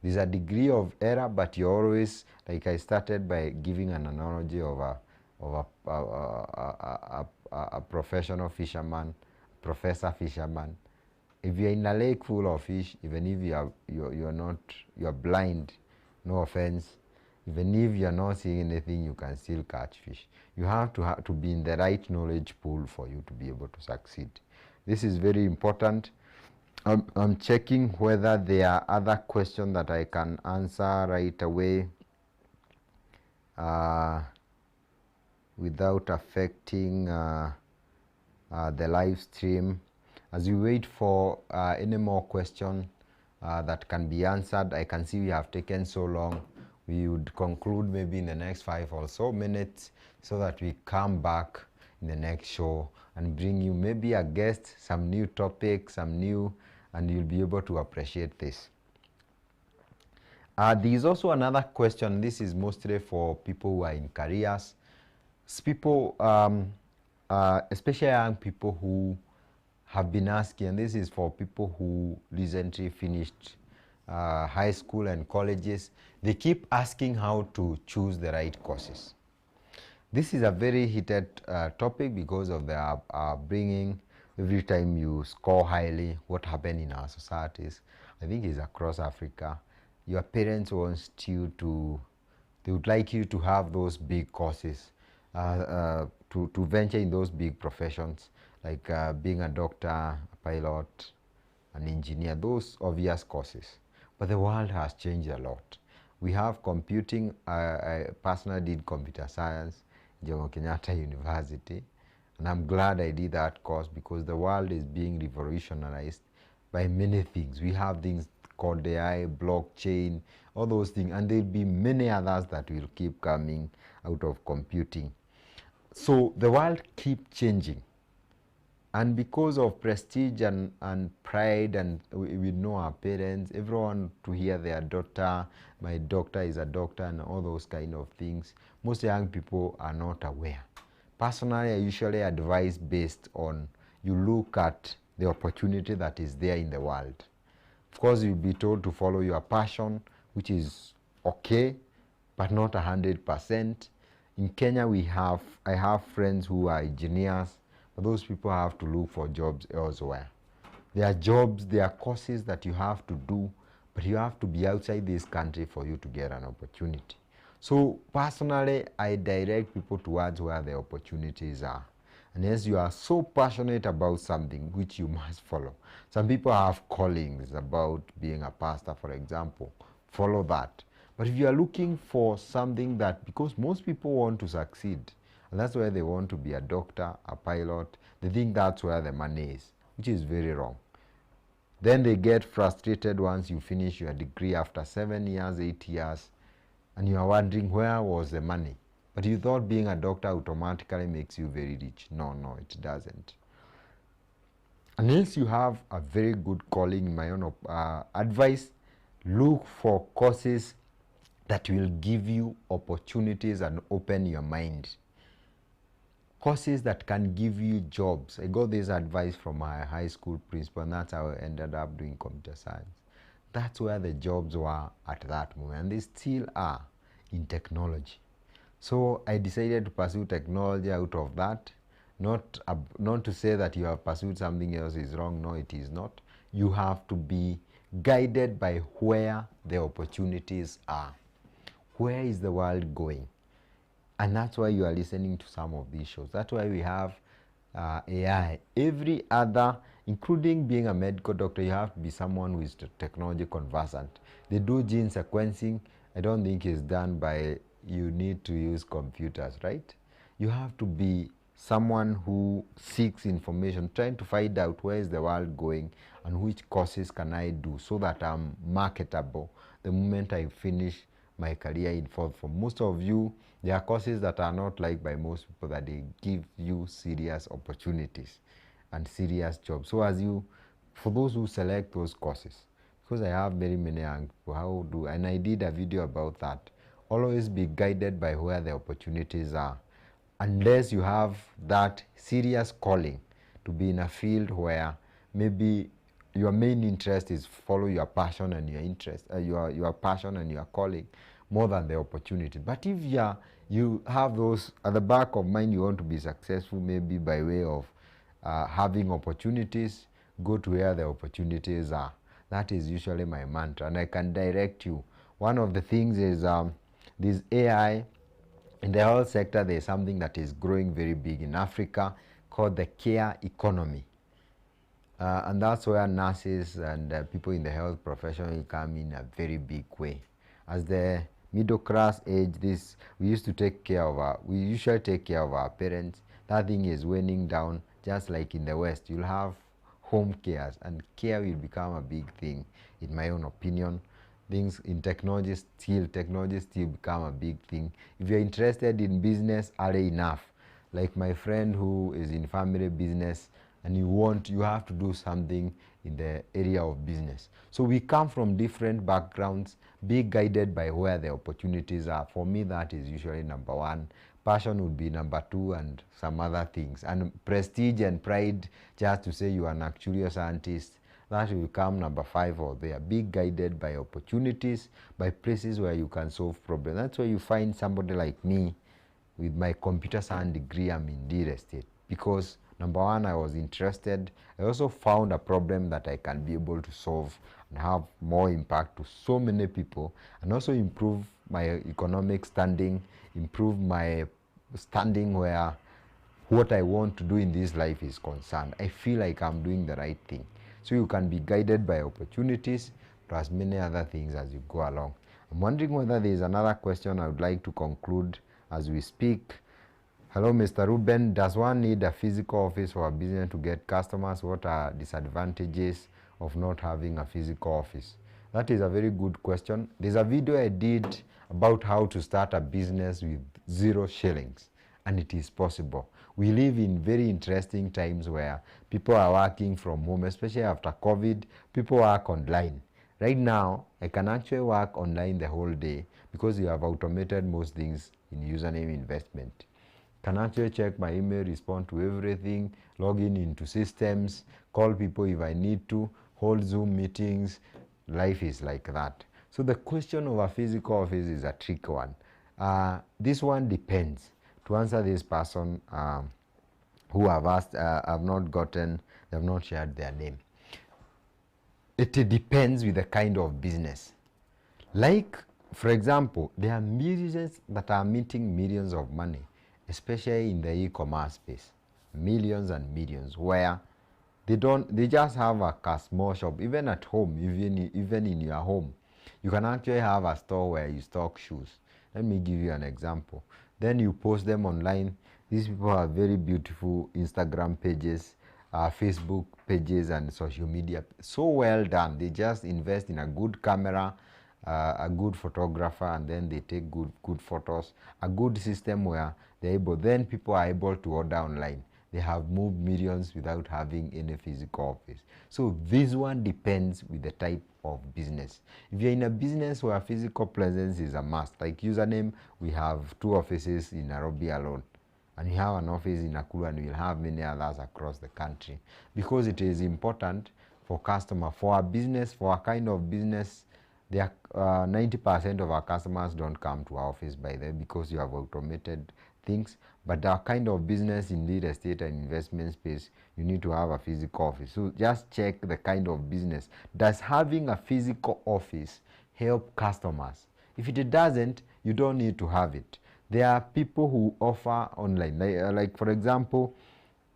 There's a degree of error, but you're always, like I started by giving an analogy of a professional fisherman, professor fisherman. If you're in a lake full of fish, even if you're blind, no offense, even if you're not seeing anything, you can still catch fish. You have to be in the right knowledge pool for you to be able to succeed. This is very important. I'm checking whether there are other questions that I can answer right away without affecting the live stream. As you wait for any more questions that can be answered, I can see we have taken so long. We would conclude maybe in the next 5 or so minutes so that we come back in the next show and bring you maybe a guest, some new topics, and you'll be able to appreciate this. There is also another question. This is mostly for people who are in careers. People, especially young people who have been asking, and this is for people who recently finished high school and colleges. They keep asking how to choose the right courses. This is a very heated topic because of the bringing every time you score highly, what happened in our societies, I think it's across Africa. Your parents want you to, they would like you to have those big courses, to venture in those big professions, like being a doctor, a pilot, an engineer, those obvious courses. But the world has changed a lot. We have computing. I personally did computer science in Jomo Kenyatta University, and I'm glad I did that course because the world is being revolutionized by many things. We have things called AI, blockchain, all those things, and there'll be many others that will keep coming out of computing. So the world keeps changing. And because of prestige and pride, and we know our parents, everyone to hear their daughter, my doctor is a doctor, and all those kind of things, most young people are not aware. Personally, I usually advise based on, you look at the opportunity that is there in the world. Of course, you'll be told to follow your passion, which is okay, but not 100%. In Kenya, I have friends who are engineers, but those people have to look for jobs elsewhere. There are jobs, there are courses that you have to do, but you have to be outside this country for you to get an opportunity. So personally, I direct people towards where the opportunities are. And yes, you are so passionate about something which you must follow. Some people have callings about being a pastor, for example. Follow that. But if you are looking for something that, because most people want to succeed, and that's why they want to be a doctor, a pilot, they think that's where the money is, which is very wrong. Then they get frustrated once you finish your degree after 7 years, 8 years, and you are wondering where was the money. But you thought being a doctor automatically makes you very rich. No, it doesn't. Unless you have a very good calling, in my own advice, look for courses that will give you opportunities and open your mind. Courses that can give you jobs. I got this advice from my high school principal, and that's how I ended up doing computer science. That's where the jobs were at that moment, and they still are in technology. So I decided to pursue technology out of that. Not to say that you have pursued something else is wrong. No, it is not. You have to be guided by where the opportunities are. Where is the world going? And that's why you are listening to some of these shows. That's why we have AI. Every other, including being a medical doctor, you have to be someone who is technology conversant. They do gene sequencing. I don't think it's done by, you need to use computers, right? You have to be someone who seeks information, trying to find out where is the world going and which courses can I do so that I'm marketable the moment I finish my career in fourth form. Most of you, there are courses that are not liked by most people, that they give you serious opportunities and serious jobs. So as you for those who select those courses, because I have very many young people, and I did a video about that. Always be guided by where the opportunities are. Unless you have that serious calling to be in a field where maybe your main interest is follow your passion and your interest, your passion and your calling more than the opportunity. But if you have those at the back of mind, you want to be successful maybe by way of having opportunities, go to where the opportunities are. That is usually my mantra, and I can direct you. One of the things is this AI. In the health sector, there is something that is growing very big in Africa called the care economy. And that's where nurses and people in the health profession will come in a very big way. As the middle class age, we usually take care of our parents. That thing is waning down, just like in the West. You'll have home cares, and care will become a big thing, in my own opinion. Things in technology still become a big thing. If you're interested in business early enough, like my friend who is in family business, and you have to do something in the area of business. So we come from different backgrounds. Be guided by where the opportunities are. For me, that is usually number one. Passion would be number two, and some other things. And prestige and pride, just to say you are an actuarial scientist, that will come number five or there. Be guided by opportunities, by places where you can solve problems. That's where you find somebody like me with my computer science degree. I'm in real estate because number one, I was interested. I also found a problem that I can be able to solve and have more impact to so many people, and also improve my economic standing, improve my standing where what I want to do in this life is concerned. I feel like I'm doing the right thing. So you can be guided by opportunities plus many other things as you go along. I'm wondering whether there is another question I would like to conclude as we speak. Hello, Mr. Reuben. Does one need a physical office for a business to get customers? What are disadvantages of not having a physical office? That is a very good question. There's a video I did about how to start a business with 0 shillings, and it is possible. We live in very interesting times where people are working from home, especially after COVID. People work online. Right now, I can actually work online the whole day because you have automated most things in username investment. Can actually check my email, respond to everything, log in into systems, call people if I need to, hold Zoom meetings. Life is like that. So the question of a physical office is a tricky one. This one depends. To answer this person who have asked, have not shared their name. It depends with the kind of business. Like, for example, there are musicians that are making millions of money, especially in the e-commerce space, millions and millions, where they just have a small shop, even at home, even in your home. You can actually have a store where you stock shoes. Let me give you an example. Then you post them online. These people have very beautiful Instagram pages, Facebook pages, and social media. So well done. They just invest in a good camera, a good photographer, and then they take good photos. A good system where then people are able to order online. They have moved millions without having any physical office. So this one depends with the type of business. If you're in a business where physical presence is a must, like username, we have 2 offices in Nairobi alone, and we have an office in Nakuru, and we'll have many others across the country, because it is important for customer, for a business, for a kind of business. 90% of our customers don't come to our office by then because you have automated things. But our kind of business in real estate and investment space, you need to have a physical office. So just check the kind of business. Does having a physical office help customers? If it doesn't, you don't need to have it. There are people who offer online. Like for example,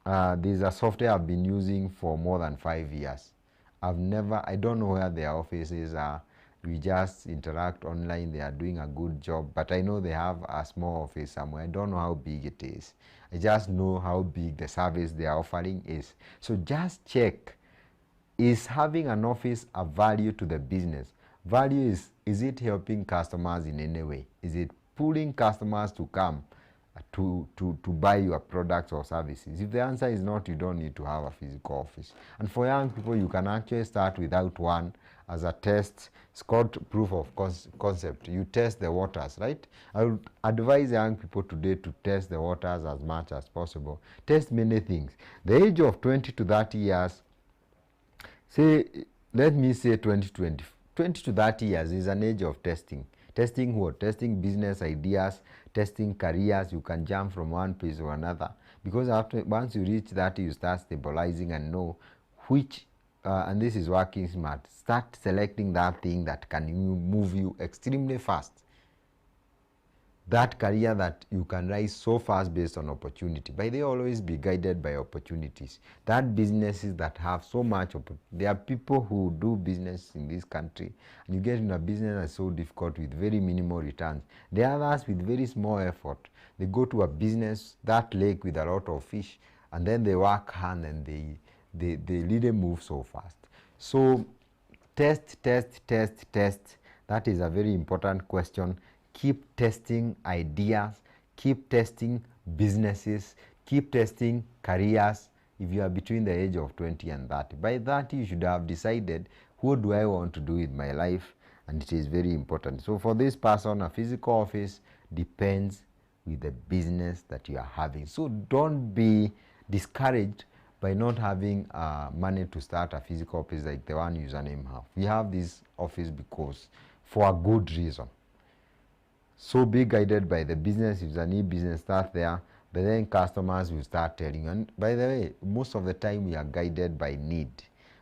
there's a software I've been using for more than 5 years. I don't know where their offices are. We just interact online. They are doing a good job, but I know they have a small office somewhere. I don't know how big it is. I just know how big the service they are offering is. So just check, is having an office a value to the business? Value is it helping customers in any way? Is it pulling customers to come to buy your products or services? If the answer is not, you don't need to have a physical office. And for young people, you can actually start without one as a test. It's called proof of concept. You test the waters, right? I would advise young people today to test the waters as much as possible. Test many things. The age of 20 to 30 years, say, let me say 20 to 30 years is an age of testing. Testing what? Testing business ideas, testing careers. You can jump from one place to another. Because once you reach that, you start stabilizing and know which, and this is working smart. Start selecting that thing that can move you extremely fast. That career that you can rise so fast based on opportunity. But they always be guided by opportunities. That businesses that have so much, there are people who do business in this country, and you get in a business that's so difficult with very minimal returns. There are others with very small effort. They go to a business, that lake with a lot of fish, and then they work hard and they really move so fast. So test. That is a very important question. Keep testing ideas, keep testing businesses, keep testing careers. If you are between the age of 20 and 30, by 30 you should have decided, what do I want to do with my life? And it is very important. So for this person, a physical office depends with the business that you are having. So don't be discouraged by not having money to start a physical office like the one username have. We have this office because for a good reason. So be guided by the business. If it's a new business, start there. But then customers will start telling you. And by the way, most of the time we are guided by need.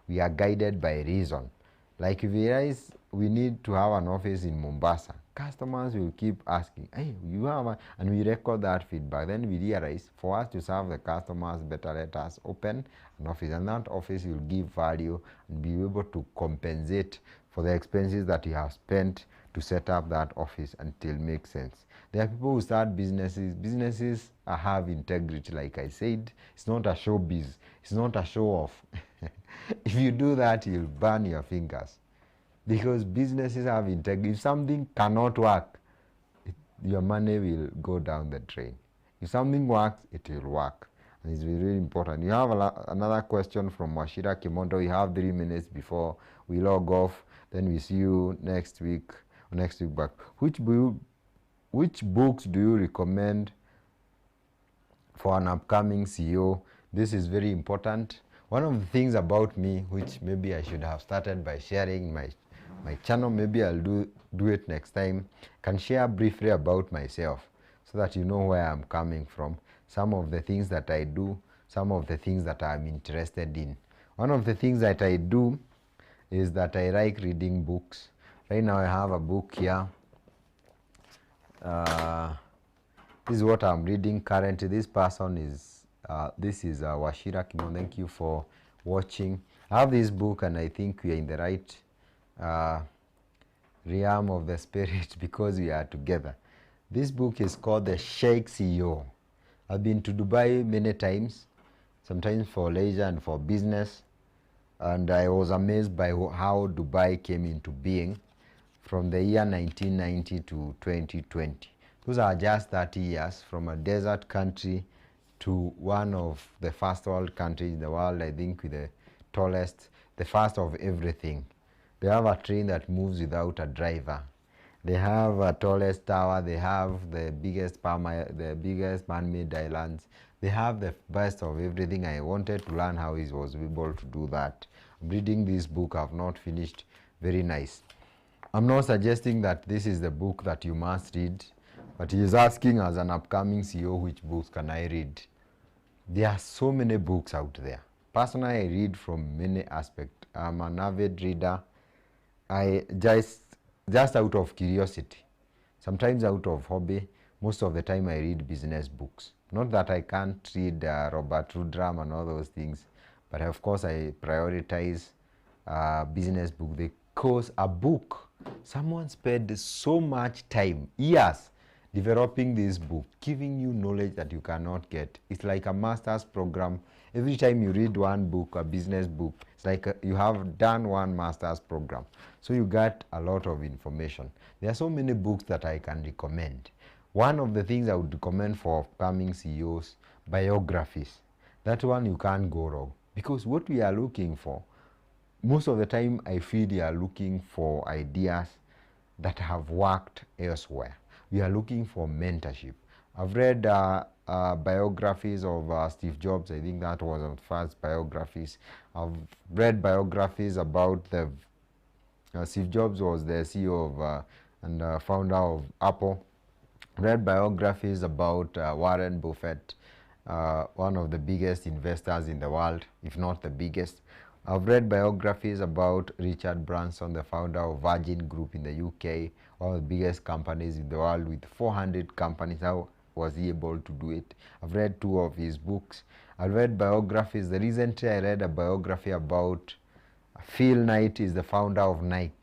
We are guided by reason. Like if we realize we need to have an office in Mombasa, customers will keep asking, hey, you have and we record that feedback. Then we realize for us to serve the customers better, let us open an office. And that office will give value and be able to compensate for the expenses that you have spent to set up that office until it makes sense. There are people who start businesses. Businesses have integrity, like I said. It's not a showbiz. It's not a show off. If you do that, you'll burn your fingers. Because businesses have integrity. If something cannot work, your money will go down the drain. If something works, it will work. And it's very important. You have another question from Washira Kimondo. We have 3 minutes before we log off. Then we see you next week back. Which books do you recommend for an upcoming CEO? This is very important. One of the things about me, which maybe I should have started by sharing my channel, maybe I'll do it next time, can share briefly about myself so that you know where I'm coming from, some of the things that I do, some of the things that I'm interested in. One of the things that I do is that I like reading books. Right now I have a book here. This is what I'm reading currently. This person is, Washira Kimon. Thank you for watching. I have this book and I think we are in the right realm of the spirit because we are together. This book is called The Sheikh CEO. I've been to Dubai many times, sometimes for leisure and for business. And I was amazed by how Dubai came into being from the year 1990 to 2020. Those are just 30 years from a desert country to one of the first world countries in the world, I think, with the tallest, the first of everything. They have a train that moves without a driver. They have a tallest tower. They have the biggest man-made islands. They have the best of everything. I wanted to learn how he was able to do that. I'm reading this book. I've not finished. Very nice. I'm not suggesting that this is the book that you must read, but he is asking as an upcoming CEO, which books can I read? There are so many books out there. Personally, I read from many aspects. I'm an avid reader. I just out of curiosity, sometimes out of hobby. Most of the time I read business books. Not that I can't read Robert Rudram and all those things, but of course I prioritize business book because a book, someone spent so much time, years, developing this book, giving you knowledge that you cannot get. It's like a master's program. Every time you read one book, a business book, it's like you have done one master's program. So you get a lot of information. There are so many books that I can recommend. One of the things I would recommend for upcoming CEOs, biographies. That one you can't go wrong, because what we are looking for, most of the time I feel you are looking for ideas that have worked elsewhere. We are looking for mentorship. I've read biographies of Steve Jobs. I think that was one of the first biographies. I've read biographies about the Steve Jobs was the CEO of and founder of Apple. Read biographies about Warren Buffett, one of the biggest investors in the world, if not the biggest. I've read biographies about Richard Branson, the founder of Virgin Group in the UK, one of the biggest companies in the world with 400 companies. How was he able to do it? I've read 2 of his books. I've read biographies. Recently I read a biography about Phil Knight, is the founder of Nike.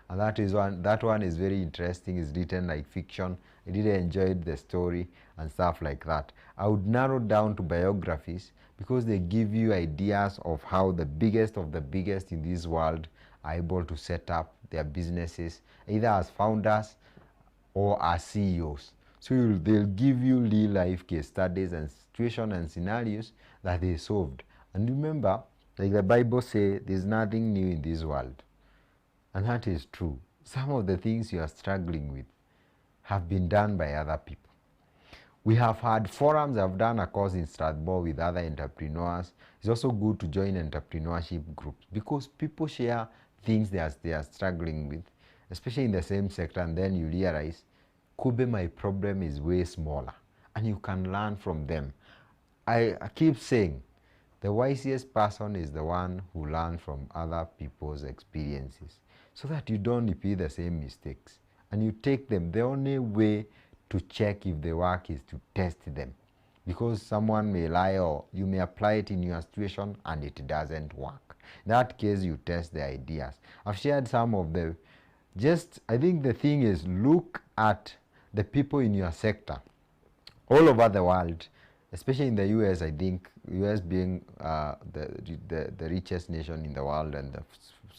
And that one is very interesting. It's written like fiction. I really enjoyed the story and stuff like that. I would narrow down to biographies because they give you ideas of how the biggest of the biggest in this world are able to set up their businesses, either as founders or as CEOs. So they'll give you real life case studies and situations and scenarios that they solved. And remember, like the Bible says, there's nothing new in this world. And that is true. Some of the things you are struggling with have been done by other people. We have had forums. I've done a course in Strasbourg with other entrepreneurs. It's also good to join entrepreneurship groups because people share things they are struggling with, especially in the same sector, and then you realize, Kube, my problem is way smaller, and you can learn from them. I keep saying, the wisest person is the one who learns from other people's experiences so that you don't repeat the same mistakes and you take them. The only way to check if they work is to test them, because someone may lie or you may apply it in your situation and it doesn't work. In that case, you test the ideas. I've shared some of the, I think the thing is, look at the people in your sector all over the world, especially in the US. I think US being the richest nation in the world and the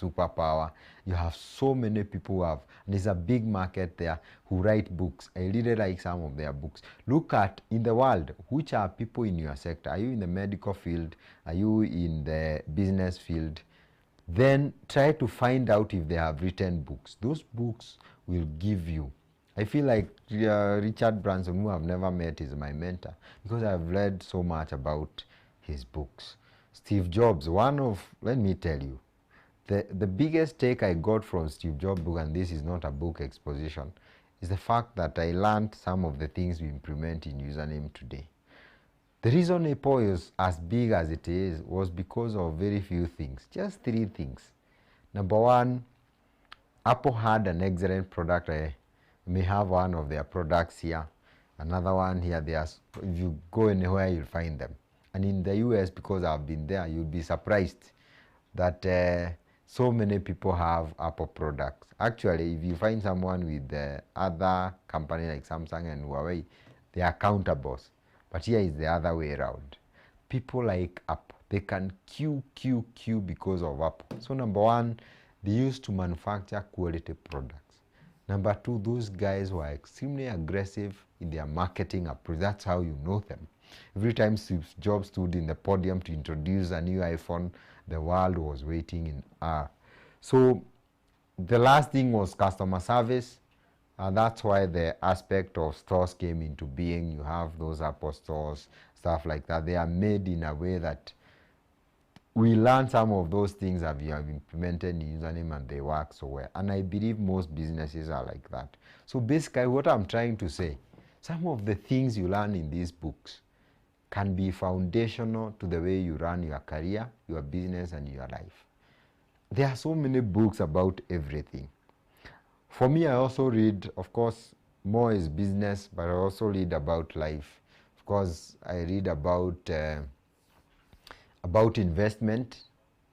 superpower, you have so many people who have, and there's a big market there, who write books. I really like some of their books. Look at, in the world, which are people in your sector. Are you in the medical field? Are you in the business field? Then try to find out if they have written books. Those books will give you, I feel like Richard Branson, who I've never met, is my mentor because I've read so much about his books. Steve Jobs, let me tell you, the biggest take I got from Steve Jobs' book, and this is not a book exposition, is the fact that I learned some of the things we implement in Username today. The reason Apple is as big as it is was because of very few things, just 3 things. Number 1, Apple had an excellent product. I may have one of their products here, another one here. If you go anywhere, you'll find them. And in the US, because I've been there, you'll be surprised that so many people have Apple products. Actually, if you find someone with the other company like Samsung and Huawei, they are counterboss. But here is the other way around. People like Apple. They can queue because of Apple. So number 1, they used to manufacture quality products. Number 2, those guys were extremely aggressive in their marketing approach. That's how you know them. Every time Steve Jobs stood in the podium to introduce a new iPhone, the world was waiting in awe. So the last thing was customer service. And that's why the aspect of stores came into being. You have those Apple stores, stuff like that. They are made in a way that we learn some of those things that we have implemented in Username and they work so well. And I believe most businesses are like that. So basically what I'm trying to say, some of the things you learn in these books can be foundational to the way you run your career, your business, and your life. There are so many books about everything. For me, I also read, of course, more is business, but I also read about life. Of course, I read about investment.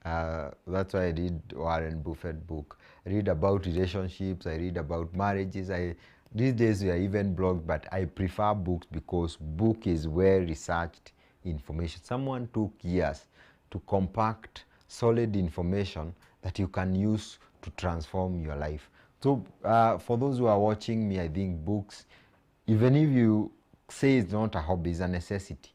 That's why I read Warren Buffett book. I read about relationships. I read about marriages. These days we are even blogged, but I prefer books because book is well researched information. Someone took years to compact solid information that you can use to transform your life. So for those who are watching me, I think books Even if you say it's not a hobby, it's a necessity.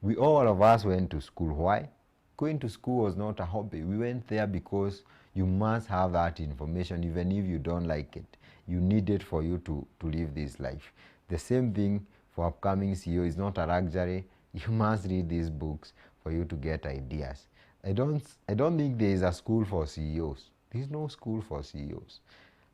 We all of us went to school. Why? Going to school was not a hobby. We went there because you must have that information, even if you don't like it. You need it for you to live this life. The same thing for upcoming CEO is not a luxury. You must read these books for you to get ideas. I don't think there is a school for CEOs. There is no school for CEOs.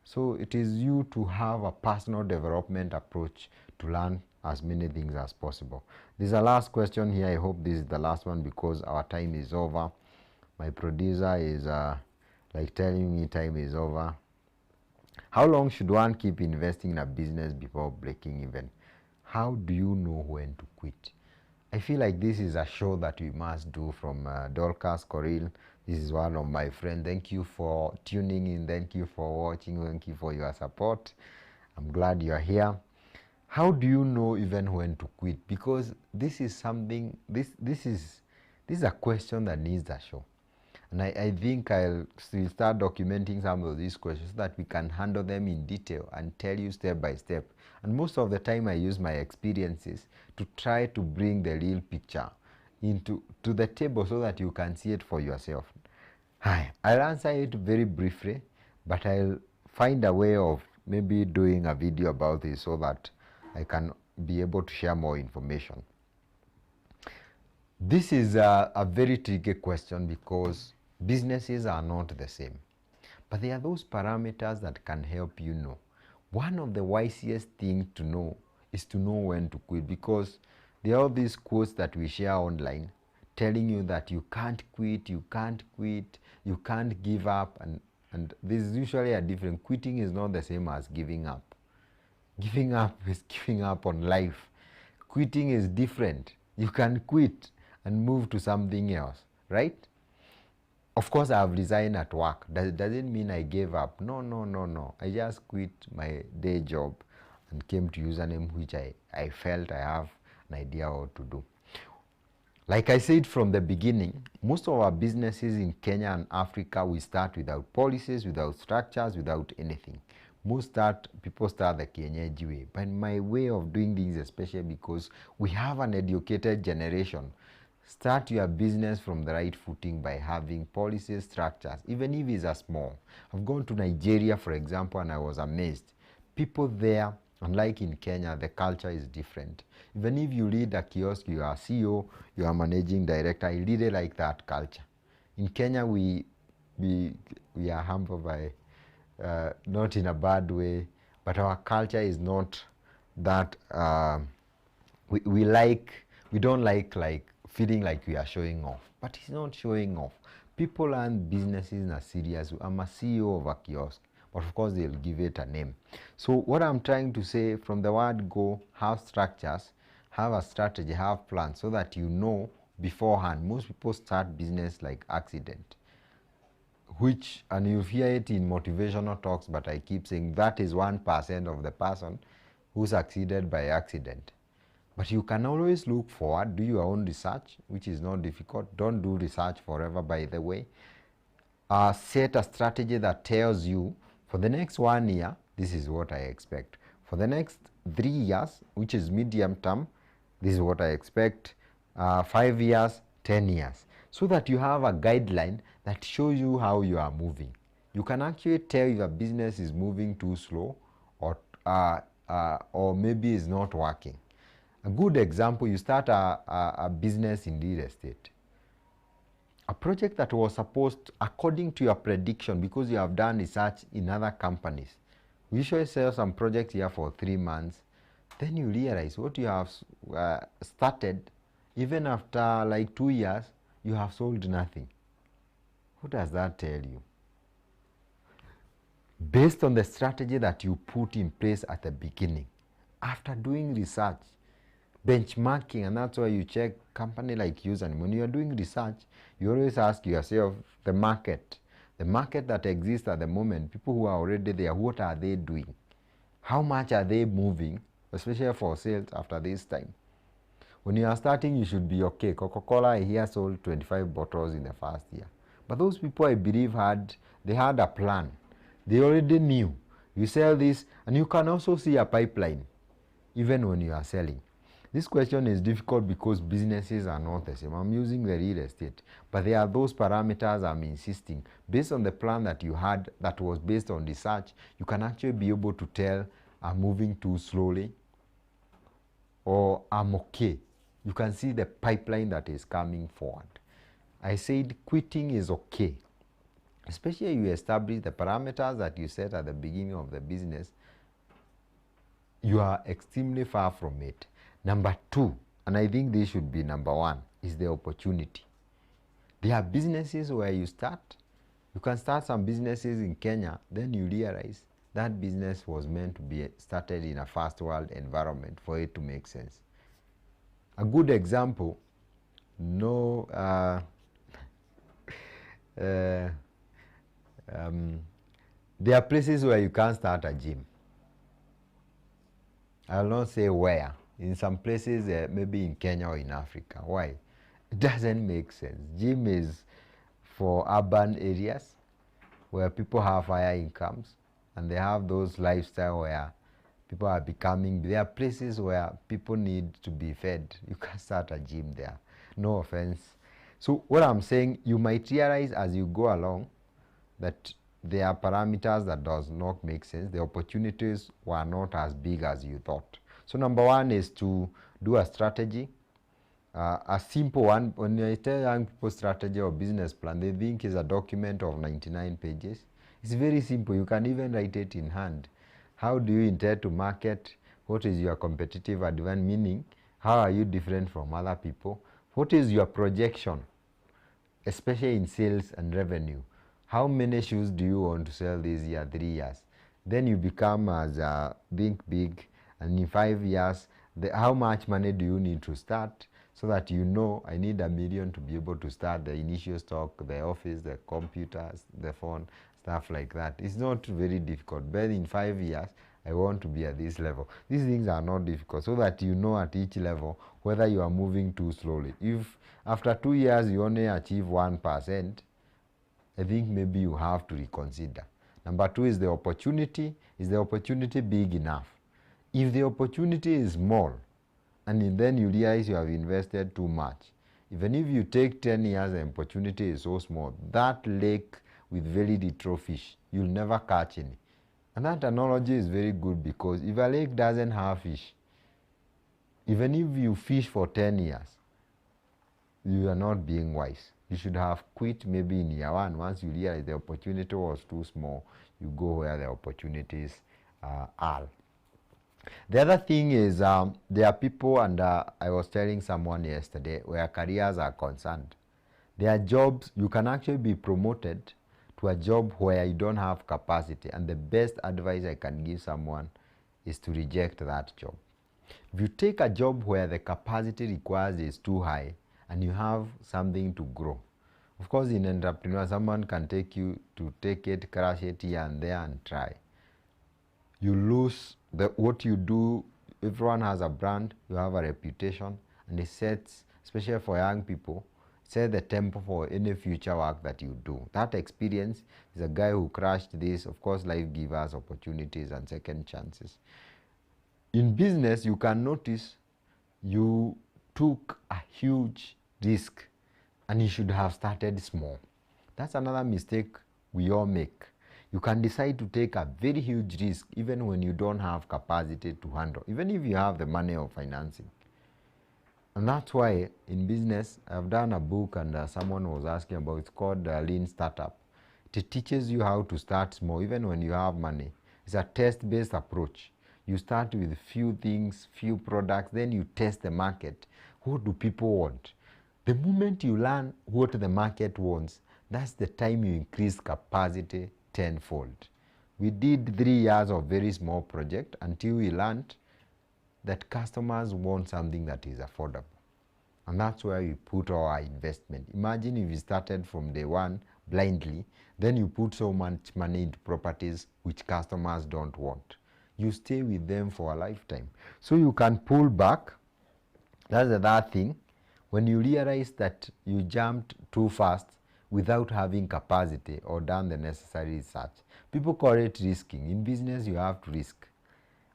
So it is you to have a personal development approach to learn as many things as possible. This is the last question here. I hope this is the last one because our time is over. My producer is like telling me time is over. How long should one keep investing in a business before breaking even? How do you know when to quit? I feel like this is a show that we must do from Dorcas Coril. This is one of my friends. Thank you for tuning in. Thank you for watching. Thank you for your support. I'm glad you're here. How do you know even when to quit? Because this is something, this is a question that needs a show. And I think I'll still start documenting some of these questions so that we can handle them in detail and tell you step by step. And most of the time I use my experiences to try to bring the real picture to the table so that you can see it for yourself. Hi, I'll answer it very briefly, but I'll find a way of maybe doing a video about this so that I can be able to share more information. This is a very tricky question because businesses are not the same, but there are those parameters that can help you know. One of the wisest things to know is to know when to quit, because there are these quotes that we share online telling you that you can't quit, you can't quit, you can't give up, and this is usually a different. Quitting is not the same as giving up. Giving up is giving up on life. Quitting is different. You can quit and move to something else, right? Of course, I have resigned at work. That doesn't mean I gave up. No. I just quit my day job and came to username which I felt I have an idea what to do. Like I said from the beginning, most of our businesses in Kenya and Africa, we start without policies, without structures, without anything. People start the Kienyeji way. But my way of doing things, especially because we have an educated generation, start your business from the right footing by having policies, structures, even if it's a small. I've gone to Nigeria, for example, and I was amazed. People there, unlike in Kenya, the culture is different. Even if you lead a kiosk, you are CEO, you are managing director, I really like that culture. In Kenya, we are humbled by, not in a bad way, but our culture is not that, we don't like feeling like we are showing off, but it's not showing off. People run businesses in a serious way. I'm a CEO of a kiosk, but of course they'll give it a name. So what I'm trying to say from the word go, have structures, have a strategy, have plans, so that you know beforehand. Most people start business like accident, and you hear it in motivational talks, but I keep saying that is 1% of the person who succeeded by accident. But you can always look forward, do your own research, which is not difficult. Don't do research forever, by the way. Set a strategy that tells you, for the next 1 year, this is what I expect. For the next 3 years, which is medium term, this is what I expect. 5 years, 10 years. So that you have a guideline that shows you how you are moving. You can actually tell if a business is moving too slow or maybe it's not working. A good example, you start a business in real estate. A project that was supposed, according to your prediction, because you have done research in other companies, we usually sell some projects here for 3 months. Then you realize what you have started, even after like 2 years, you have sold nothing. What does that tell you? Based on the strategy that you put in place at the beginning, after doing research, benchmarking, and that's why you check company like username. When you are doing research, you always ask yourself the market that exists at the moment, people who are already there, what are they doing? How much are they moving, especially for sales after this time? When you are starting, you should be okay. Coca-Cola here sold 25 bottles in the first year. But those people, I believe, had a plan. They already knew. You sell this, and you can also see a pipeline. even when you are selling? This question is difficult because businesses are not the same. I'm using the real estate, but there are those parameters I'm insisting. Based on the plan that you had that was based on research, you can actually be able to tell I'm moving too slowly or I'm okay. You can see the pipeline that is coming forward. I said quitting is okay, especially you establish the parameters that you set at the beginning of the business. You are extremely far from it. Number two, and I think this should be number one, is the opportunity. There are businesses where you can start some businesses in Kenya, then you realize that business was meant to be started in a first world environment for it to make sense. A good example, there are places where you can't start a gym. I'll not say where. In some places, maybe in Kenya or in Africa. Why? It doesn't make sense. Gym is for urban areas where people have higher incomes and they have those lifestyle where people are becoming, there are places where people need to be fed. You can start a gym there. No offense. So what I'm saying, you might realize as you go along that there are parameters that does not make sense. The opportunities were not as big as you thought. So number one is to do a strategy. A simple one. When I tell young people strategy or business plan, they think it's a document of 99 pages. It's very simple. You can even write it in hand. How do you intend to market? What is your competitive advantage? Meaning, how are you different from other people? What is your projection, especially in sales and revenue? How many shoes do you want to sell this year, 3 years? Then you become as big, and in 5 years, how much money do you need to start so that you know I need $1 million to be able to start the initial stock, the office, the computers, the phone, stuff like that. It's not very difficult, but in 5 years, I want to be at this level. These things are not difficult, so that you know at each level whether you are moving too slowly. If after 2 years you only achieve 1%, I think maybe you have to reconsider. Number two is the opportunity. Is the opportunity big enough? If the opportunity is small, and then you realize you have invested too much, even if you take 10 years, the opportunity is so small, that lake with very little fish, you'll never catch any. And that analogy is very good because if a lake doesn't have fish, even if you fish for 10 years, you are not being wise. You should have quit maybe in year one. Once you realize the opportunity was too small, you go where the opportunities are. The other thing is there are people, and I was telling someone yesterday, where careers are concerned. There are jobs, you can actually be promoted to a job where you don't have capacity, and the best advice I can give someone is to reject that job. If you take a job where the capacity required is too high and you have something to grow, of course in entrepreneur someone can take you to take it, crash it here and there and try. You lose what you do. Everyone has a brand, you have a reputation, and it sets, especially for young people, set the tempo for any future work that you do. That experience is a guy who crashed this. Of course, life gives us opportunities and second chances. In business, you can notice you took a huge risk and you should have started small. That's another mistake we all make. You can decide to take a very huge risk even when you don't have capacity to handle, even if you have the money of financing. And that's why in business, I've done a book, and someone was asking about, it's called Lean Startup. It teaches you how to start small even when you have money. It's a test-based approach. You start with few things, few products, then you test the market. What do people want? The moment you learn what the market wants, that's the time you increase capacity tenfold. We did 3 years of very small project until we learned that customers want something that is affordable. And that's where we put our investment. Imagine if you started from day one blindly, then you put so much money into properties which customers don't want. You stay with them for a lifetime. So you can pull back. That's the third thing. When you realize that you jumped too fast without having capacity or done the necessary research. People call it risking. In business, you have to risk.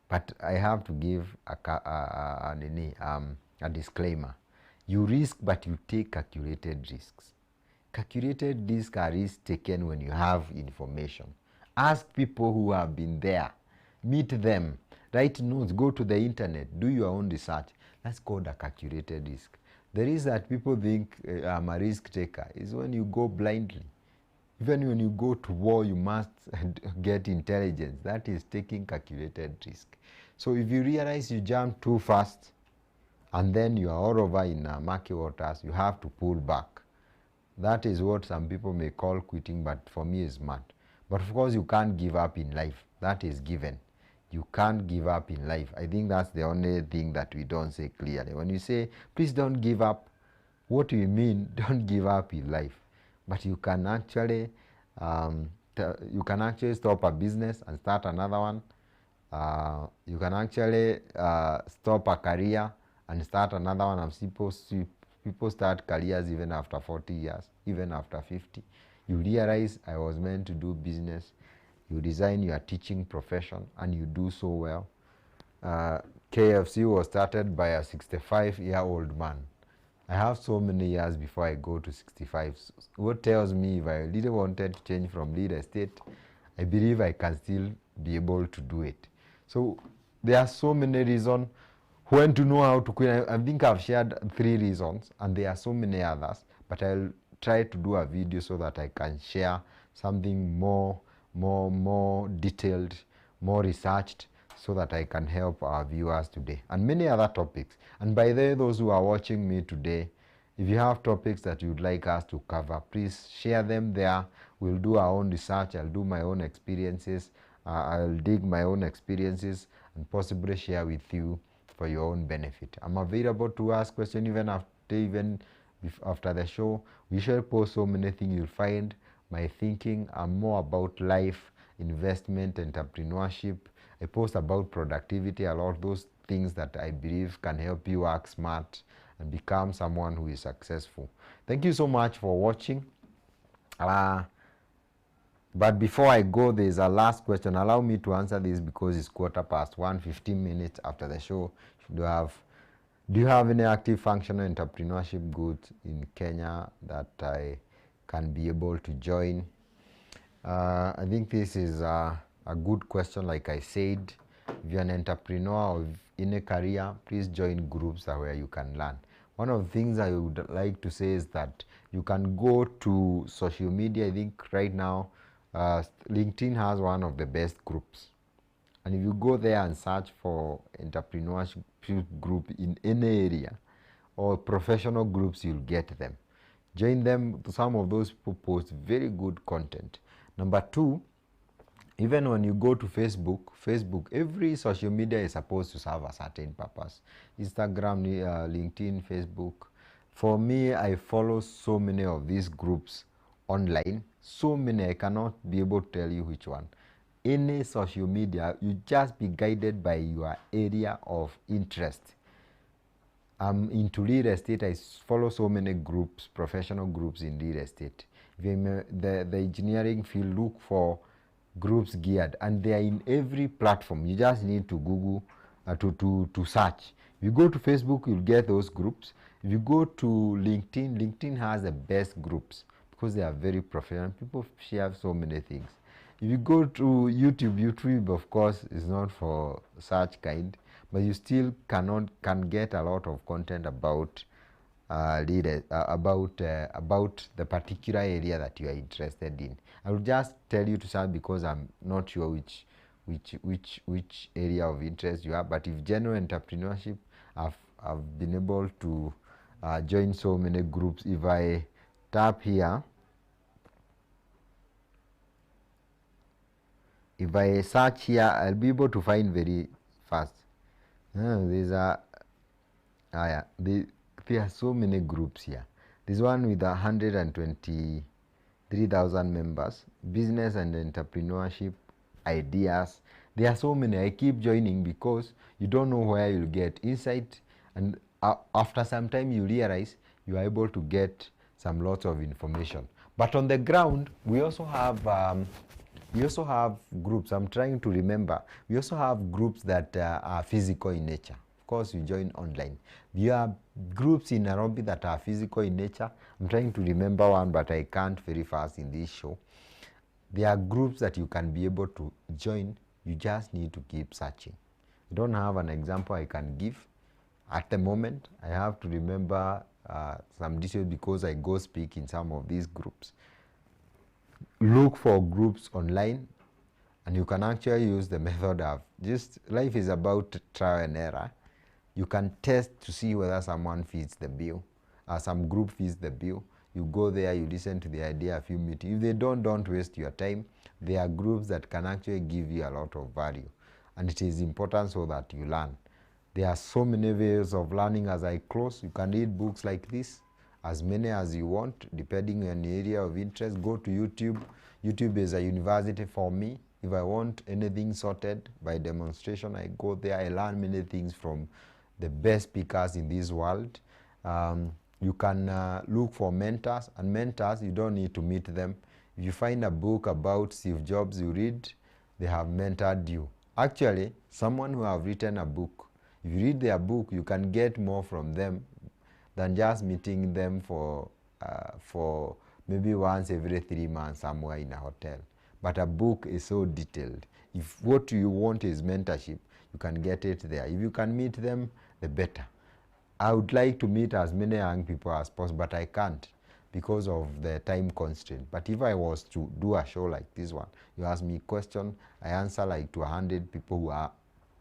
But I have to give a disclaimer. You risk, but you take calculated risks. Calculated risks are risks taken when you have information. Ask people who have been there. Meet them. Write notes. Go to the internet. Do your own research. That's called a calculated risk. The risk that people think I'm a risk taker is when you go blindly. Even when you go to war, you must get intelligence. That is taking calculated risk. So if you realize you jump too fast and then you are all over in murky waters, you have to pull back. That is what some people may call quitting, but for me is mad. But of course, you can't give up in life. That is given. You can't give up in life. I think that's the only thing that we don't say clearly. When you say, please don't give up, what do you mean, don't give up in life? But you can actually stop a business and start another one. You can actually stop a career and start another one. I'm supposed to people start careers even after 40 years, even after 50. You realize I was meant to do business. You design your teaching profession and you do so well. KFC was started by a 65-year-old man. I have so many years before I go to 65. What tells me if I really wanted to change from real estate, I believe I can still be able to do it. So there are so many reasons when to know how to quit. I think I've shared 3 reasons and there are so many others, but I'll try to do a video so that I can share something more detailed, more researched, so that I can help our viewers today, and many other topics. And by the way, those who are watching me today, if you have topics that you'd like us to cover, please share them there. We'll do our own research. I'll do my own experiences. I'll dig my own experiences and possibly share with you for your own benefit. I'm available to ask questions even after the show. We shall post so many things. You'll find my thinking more about life, investment, entrepreneurship. I post about productivity, a lot of those things that I believe can help you work smart and become someone who is successful. Thank you so much for watching. But before I go, there's a last question. Allow me to answer this because it's 1:15, 15 minutes after the show. Do you have any active functional entrepreneurship groups in Kenya that I can be able to join? I think this is a good question. Like I said, if you're an entrepreneur or in a career, please join groups where you can learn. One of the things I would like to say is that you can go to social media. I think right now LinkedIn has one of the best groups, and if you go there and search for entrepreneurship group in any area or professional groups, you'll get them. Join them. Some of those people post very good content. Number 2, even when you go to Facebook, every social media is supposed to serve a certain purpose. Instagram, LinkedIn, Facebook. For me, I follow so many of these groups online. So many, I cannot be able to tell you which one. Any social media, you just be guided by your area of interest. I'm into real estate. I follow so many groups, professional groups in real estate. If you're in the engineering field, look for groups geared, and they are in every platform. You just need to Google to search. If you go to Facebook, you'll get those groups. If you go to LinkedIn has the best groups because they are very professional. People share so many things. If you go to YouTube of course is not for such kind, but you still can get a lot of content about the particular area that you are interested in. I will just tell you to search because I'm not sure which area of interest you have. But if general entrepreneurship, I've been able to join so many groups. If I tap here, if I search here, I'll be able to find very fast. There are so many groups here. This one with 123,000 members, business and entrepreneurship ideas. There are so many. I keep joining because you don't know where you'll get insight, and after some time you realize you are able to get some lots of information. But on the ground, we also have We also have groups. I'm trying to remember. We also have groups that are physical in nature. Of course, you join online. We have groups in Nairobi that are physical in nature. I'm trying to remember one, but I can't very fast in this show. There are groups that you can be able to join. You just need to keep searching. I don't have an example I can give at the moment. I have to remember some details because I go speak in some of these groups. Look for groups online, and you can actually use the method of just life is about trial and error. You can test to see whether someone fits the bill, some group fits the bill. You go there, you listen to the idea, a few meetings. If they don't waste your time. There are groups that can actually give you a lot of value, and it is important so that you learn. There are so many ways of learning. As I close, you can read books like this, as many as you want, depending on the area of interest. Go to YouTube. YouTube is a university for me. If I want anything sorted by demonstration, I go there. I learn many things from the best speakers in this world. You can look for mentors, and mentors, you don't need to meet them. If you find a book about Steve Jobs you read, they have mentored you. Actually, someone who have written a book, if you read their book, you can get more from them than just meeting them for maybe once every 3 months somewhere in a hotel. But a book is so detailed. If what you want is mentorship, you can get it there. If you can meet them, the better. I would like to meet as many young people as possible, but I can't because of the time constraint. But if I was to do a show like this one, you ask me a question, I answer like to 100 people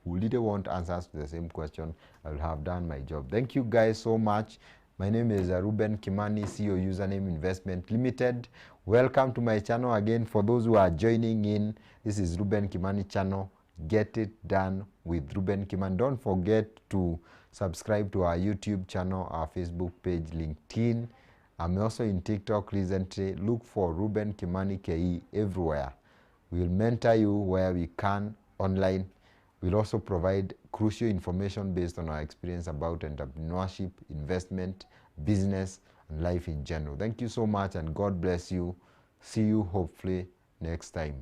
who really want answers to the same question, I will have done my job. Thank you guys so much. My name is Reuben Kimani, CEO Username Investment Limited. Welcome to my channel again. For those who are joining in, this is Reuben Kimani channel. Get it done with Reuben Kimani. Don't forget to subscribe to our YouTube channel, our Facebook page, LinkedIn. I'm also in TikTok recently. Look for Reuben Kimani KE everywhere. We'll mentor you where we can online. We'll also provide crucial information based on our experience about entrepreneurship, investment, business, and life in general. Thank you so much, and God bless you. See you hopefully next time.